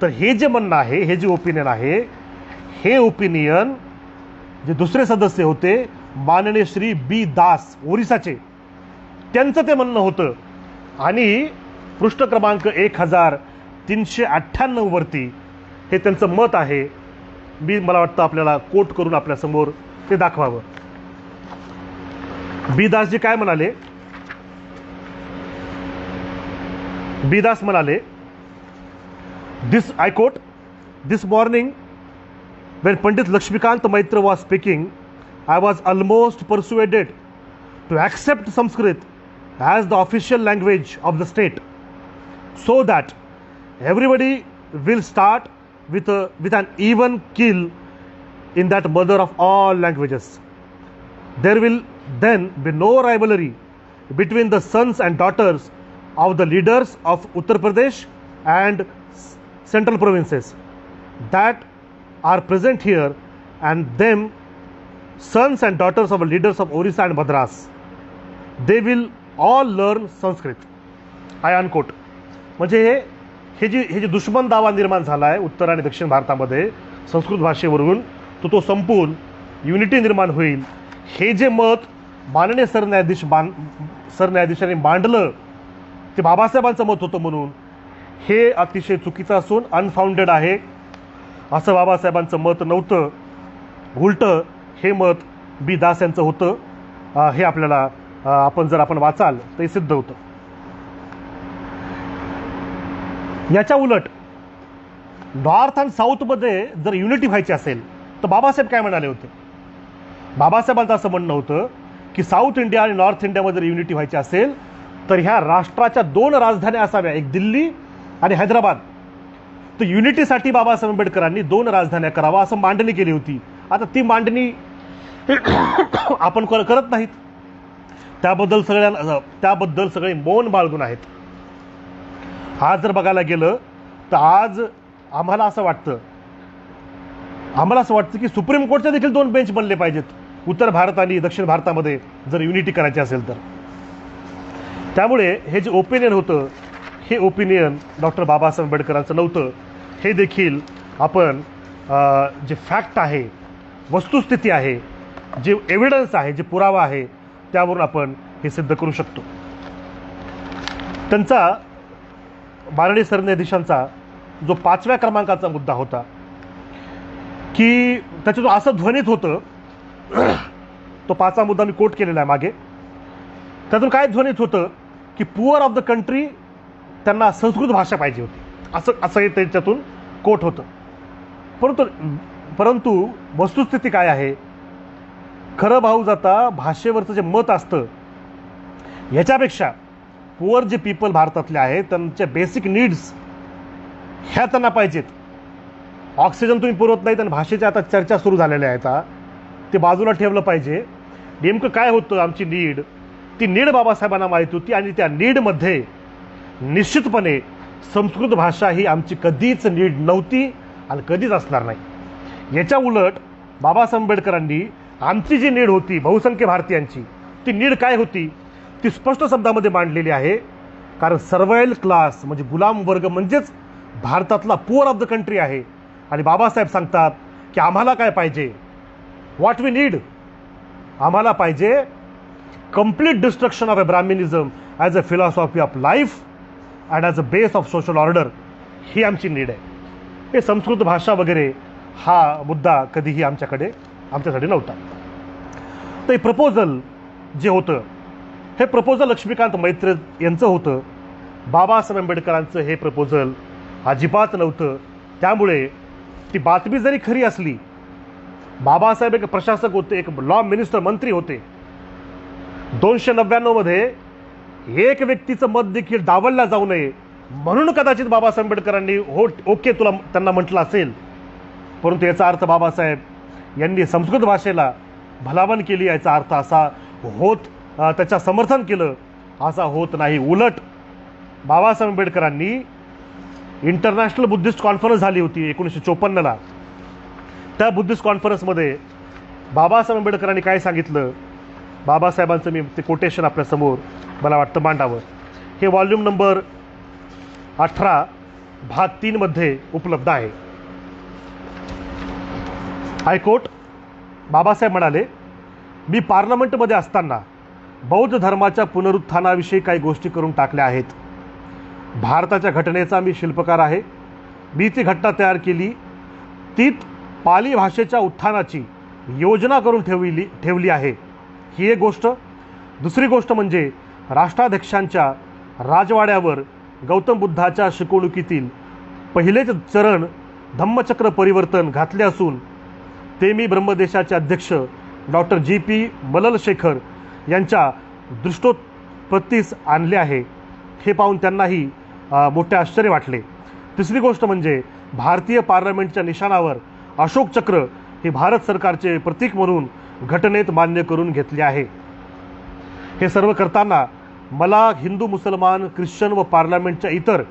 तर हे जे म्हणणं आहे, हे जे ओपिनियन आहे, हे ओपिनियन जे दुसरे सदस्य होते माननीय श्री बी दास ओरिसाचे त्यांचं ते म्हणणं होतं. आणि पृष्ठ क्रमांक 1398 वरती हे त्यांचं मत आहे. मला वाटतं आपल्याला कोट करून आपल्यासमोर ते दाखवावं. बी दासजी काय म्हणाले. बी दास म्हणाले, this I quote, this morning when Pandit Lakshmikant Maitra was speaking, I was almost persuaded to accept Sanskrit as the official language of the state, so that everybody will start with an even keel in that mother of all languages. There will then be no rivalry between the sons and daughters of the leaders of Uttar Pradesh and central provinces that are present here, and them sons and daughters of the leaders of Orissa and Madras. They will all learn Sanskrit. I unquote. म्हणजे हे जे दुश्मन दावा निर्माण झाला आहे उत्तर आणि दक्षिण भारतामध्ये संस्कृत भाषेवरून तो संपून युनिटी निर्माण होईल, हे जे मत माननीय सरन्यायाधीशांनी मांडलं ते बाबासाहेबांचं मत होतं म्हणून हे अतिशय चुकीचं असून अनफाउंडेड आहे. असं बाबासाहेबांचं मत नव्हतं. उलटं हे मत बी दास यांचं होतं. हे आपल्याला आपण वाचाल तर हे सिद्ध होतं. याच्या उलट नॉर्थ आणि साऊथमध्ये जर युनिटी व्हायची असेल तर बाबासाहेब काय म्हणाले होते? बाबासाहेबांचं असं म्हणणं होतं की साऊथ इंडिया आणि नॉर्थ इंडियामध्ये जर युनिटी व्हायची असेल तर ह्या राष्ट्राच्या 2 राजधान्या असाव्या, एक दिल्ली आणि हैदराबाद. तर युनिटीसाठी बाबासाहेब आंबेडकरांनी 2 राजधान्या करावा असं मांडणी केली होती. आता ती मांडणी आपण करत नाहीत. त्याबद्दल सगळे मौन बाळगून आहेत. आज जर बघायला गेलं तर आज आम्हाला असं वाटतं की सुप्रीम कोर्टचे देखील 2 बेंच बनले पाहिजेत उत्तर भारत आणि दक्षिण भारतामध्ये जर युनिटी करायची असेल तर. त्यामुळे हे जे ओपिनियन होतं हे ओपिनियन डॉक्टर बाबासाहेब आंबेडकरांचं नव्हतं. हे देखील आपण जे फॅक्ट आहे, वस्तुस्थिती आहे, जे एव्हिडन्स आहे, जे पुरावा आहे त्यावरून आपण हे सिद्ध करू शकतो. त्यांचा माननीय सरन्यायाधीशांचा जो 5व्या क्रमांकाचा मुद्दा होता की त्याच्यातून असं ध्वनित होतं, तो 5वा मुद्दा मी कोट केलेला आहे मागे. त्यातून काय ध्वनित होतं की पुअर ऑफ द कंट्री त्यांना संस्कृत भाषा पाहिजे होती, असं हे त्याच्यातून कोट होतं. परंतु वस्तुस्थिती काय आहे? खरं भाऊ जाता भाषेवरचं जे मत असतं याच्यापेक्षा पुअर जे पीपल भारतातले आहेत त्यांच्या बेसिक नीड्स ह्या त्यांना पाहिजेत. ऑक्सिजन तुम्ही पुरवत नाही आणि भाषेच्या आता चर्चा सुरू झालेल्या आहेत, ते बाजूला ठेवलं पाहिजे. नेमकं काय होतं आमची नीड, ती नीड बाबासाहेबांना माहीत होती आणि त्या नीडमध्ये निश्चितपणे संस्कृत भाषा ही आमची कधीच नीड नव्हती आणि कधीच असणार नाही. याच्या उलट बाबासाहेब आंबेडकरांनी आमची जी नीड होती बहुसंख्य भारतीयांची, ती नीड काय होती ती स्पष्ट शब्दामध्ये मांडलेली आहे. कारण सर्वाइल क्लास म्हणजे गुलाम वर्ग म्हणजेच भारतातला पुअर ऑफ द कंट्री आहे. आणि बाबासाहेब सांगतात की आम्हाला काय पाहिजे, व्हॉट वी नीड, आम्हाला पाहिजे complete destruction of a Brahmanism as a philosophy of life and as a base of social order. ही आमची नीड आहे. हे संस्कृत भाषा वगैरे हा मुद्दा कधीही आमच्यासाठी नव्हता. तर हे प्रपोजल जे होतं हे प्रपोजल लक्ष्मीकांत मैत्री यांचं होतं. बाबासाहेब आंबेडकरांचं हे प्रपोजल अजिबात नव्हतं. त्यामुळे ती बातमी जरी खरी असली, बाबासाहेब एक प्रशासक होते, एक लॉ मिनिस्टर मंत्री होते. 299 मध्ये एक व्यक्तीचं मत देखील डावललं जाऊ नये म्हणून कदाचित बाबासाहेब आंबेडकरांनी ओके त्यांना म्हटलं असेल. परंतु याचा अर्थ बाबासाहेब यांनी संस्कृत भाषेला भलावण केली याचा अर्थ असा त्याच्या समर्थन केलं असा होत नाही. उलट बाबासाहेब आंबेडकरांनी इंटरनॅशनल बुद्धिस्ट कॉन्फरन्स झाली होती 1954ला. त्या बुद्धिस्ट कॉन्फरन्समध्ये बाबासाहेब आंबेडकरांनी काय सांगितलं, बाबासाहेबांचं मी ते कोटेशन आपल्यासमोर मला वाटतं मांडावं. हे व्हॉल्यूम नंबर 18 भाग 3 मध्ये उपलब्ध आहे. हायकोर्ट बाबासाहेब म्हणाले, मी पार्लमेंटमध्ये असताना बौद्ध धर्माच्या पुनरुत्थानाविषयी काही गोष्टी करून टाकल्या आहेत. भारताच्या घटनेचा मी शिल्पकार आहे. मी ती घटना तयार केली, तीत पाली भाषेच्या उत्थानाची योजना करून ठेवली आहे. ही एक गोष्ट. दुसरी गोष्ट म्हणजे राष्ट्राध्यक्षांच्या राजवाड्यावर गौतम बुद्धाच्या शिकवणुकीतील पहिलेच चरण धम्मचक्र परिवर्तन घातले असून ते मी ब्रह्मदेशाचे अध्यक्ष डॉक्टर जी.पी. मललशेखर यांच्या दृष्टोत्पत्तीस आणले आहे. हे पाहून त्यांनाही मोठे आश्चर्य वाटले. तिसरी गोष्ट म्हणजे भारतीय पार्लमेंटच्या निशाणावर अशोक चक्र हे भारत सरकारचे प्रतीक म्हणून घटनेत मान्य करून घेतले आहे. हे सर्व करताना मला हिंदू, मुसलमान, ख्रिश्चन व पार्लमेंटच्या इतर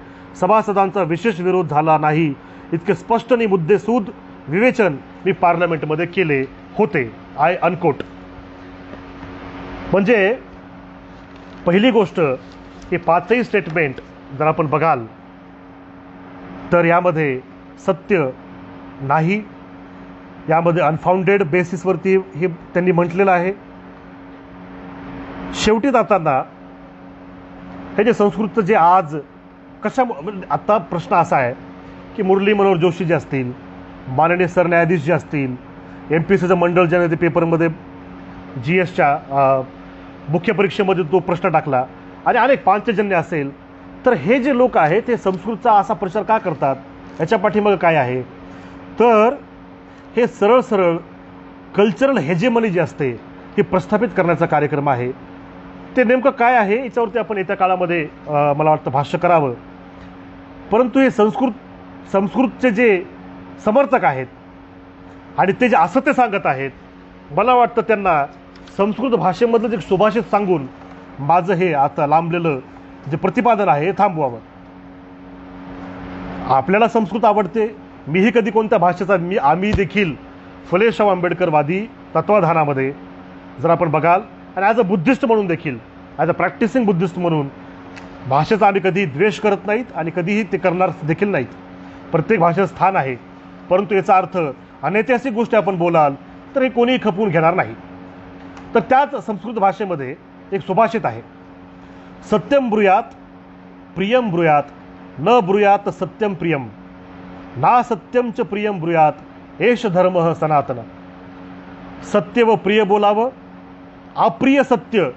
सभासदांचा विशेष विरोध झाला नाही. इतके स्पष्ट आणि मुद्देसूद विवेचन मी पार्लमेंटमध्ये केले होते. I unquote. म्हणजे पहिली गोष्ट हे 5ही स्टेटमेंट जर आपण बघाल तर यामध्ये सत्य नाही, यामध्ये अनफाउंडेड बेसिसवरती हे त्यांनी म्हटलेलं आहे. शेवटी जाताना हे जे संस्कृतचं जे आज आता प्रश्न असा आहे की मुरली मनोहर जोशी जे असतील, माननीय सरन्यायाधीश जे असतील, MPCचं मंडळ ज्याने ते पेपरमध्ये GSच्या मुख्य परीक्षेमध्ये तो प्रश्न टाकला आणि अनेक पांचजन्य असेल, तर हे जे लोक आहेत हे संस्कृतचा असा प्रचार का करतात, याच्या पाठीमागे काय आहे? तर हे सरळ सरळ कल्चरल हेजेमनी जी असते ती प्रस्थापित करण्याचा कार्यक्रम आहे. ते नेमकं काय आहे याच्यावरती आपण येत्या काळामध्ये मला वाटतं भाष्य करावं. परंतु हे संस्कृतचे जे समर्थक आहेत आणि ते जे असत्य सांगत आहेत, मला वाटतं त्यांना संस्कृत भाषेमधलं जे सुभाषित सांगून माझं हे आता लांबलेलं जे प्रतिपादन आहे हे थांबवावं. आपल्याला संस्कृत आवडते, मीही कधी कोणत्या भाषेचा आम्ही देखील फुले शाहू आंबेडकरवादी तत्वाधानामध्ये जर आपण बघाल, आणि ॲज अ बुद्धिस्ट म्हणून देखील, ॲज अ प्रॅक्टिसिंग बुद्धिस्ट म्हणून भाषेचा आम्ही कधी द्वेष करत नाहीत आणि कधीही ते करणार देखील नाहीत. प्रत्येक भाषेचं स्थान आहे. परंतु याचा अर्थ अनैतिहासिक गोष्टी आपण बोलाल तर हे कोणीही खपवून घेणार नाही. तर त्याच संस्कृत भाषेमध्ये एक सुभाषित आहे, सत्यम ब्रूयात प्रियम ब्रूयात न ब्रूयात सत्यम प्रियम ना सत्यम च प्रियम ब्रूयात एष धर्म सनातन. सत्य व प्रिय बोलावं, अप्रिय सत्य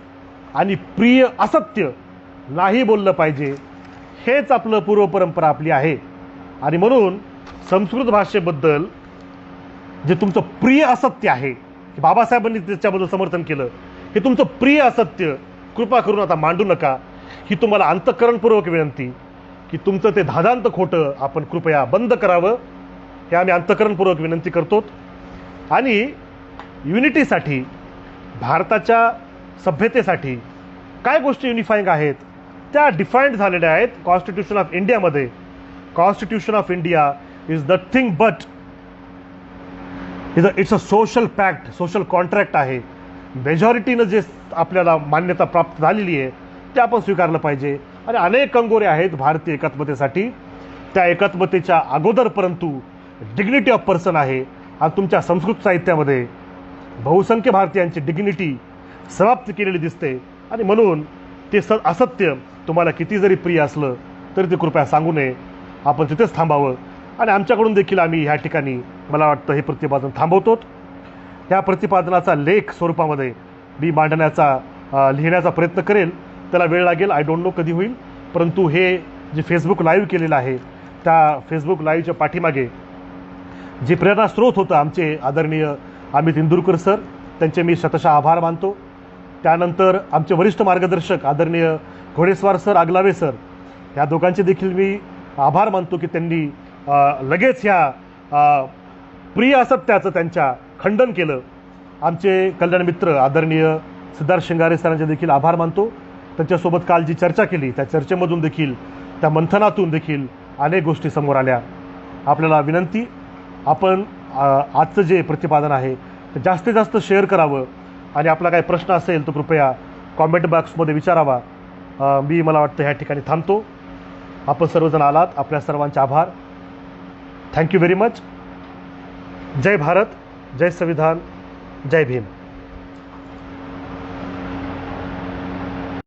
आणि प्रिय असत्य नाही बोललं पाहिजे. हेच आपलं पूर्वपरंपरा आपली आहे. आणि म्हणून संस्कृत भाषेबद्दल जे तुमचं प्रिय असत्य आहे, बाबासाहेबांनी त्याच्याबद्दल समर्थन केलं, हे तुमचं प्रिय असत्य कृपा करून आता मांडू नका. ही तुम्हाला अंतःकरणपूर्वक विनंती की तुमचं ते धादांत खोटं आपण कृपया बंद करावं, हे आम्ही अंतःकरणपूर्वक विनंती करतो. आणि युनिटीसाठी, भारताच्या सभ्यतेसाठी काय गोष्टी युनिफाईंग आहेत त्या डिफाईंड झालेल्या आहेत कॉन्स्टिट्यूशन ऑफ इंडियामध्ये. Constitution of India is nothing but it's a social pact, social contract आहे. मेजॉरिटीनं जे आपल्याला मान्यता प्राप्त झालेली आहे ते आपण स्वीकारलं पाहिजे. आणि अनेक कंगोरे आहेत भारतीय एकात्मतेसाठी. त्या एकात्मतेच्या अगोदर परंतु डिग्निटी ऑफ पर्सन आहे. आणि तुमच्या संस्कृत साहित्यामध्ये बहुसंख्य भारतीयांची डिग्निटी समाप्त केलेली दिसते. आणि म्हणून ते असत्य तुम्हाला किती जरी प्रिय असलं तरी ते कृपया सांगू नये. आपण तिथेच थांबावं. आणि आमच्याकडून देखील आम्ही ह्या ठिकाणी मला वाटतं हे प्रतिपादन थांबवतो. ह्या प्रतिपादनाचा लेख स्वरूपामध्ये मी मांडण्याचा लिहिण्याचा प्रयत्न करेल. त्याला वेळ लागेल, आय डोंट नो कधी होईल. परंतु हे जे फेसबुक लाईव्ह केलेलं आहे त्या फेसबुक लाईव्हच्या पाठीमागे जे प्रेरणास्रोत होतं आमचे आदरणीय अमित इंदुरकर सर, त्यांचे मी शतशः आभार मानतो. त्यानंतर आमचे वरिष्ठ मार्गदर्शक आदरणीय घोडेस्वार सर, आगलावे सर, ह्या दोघांचे देखील मी आभार मानतो की त्यांनी लगेच ह्या प्रिय असत्याचं त्यांच्या खंडन केलं. आमचे कल्याण मित्र आदरणीय सिद्धार्थ शिंगारे सरांचे देखील आभार मानतो. त्यांच्यासोबत काल जी चर्चा केली त्या चर्चेमधून देखील, त्या मंथनातून देखील अनेक गोष्टी समोर आल्या. आपल्याला विनंती, आपण आजचं जे प्रतिपादन आहे ते जास्तीत जास्त शेअर करावं. आणि आपला काही प्रश्न असेल तर कृपया कॉमेंट बॉक्समध्ये विचारावा. मी मला वाटतं ह्या ठिकाणी थांबतो. आपण सर्वजण आलात, आपल्या सर्वांचे आभार. Thank you very much. जय भारत, जय संविधान, जय भीम.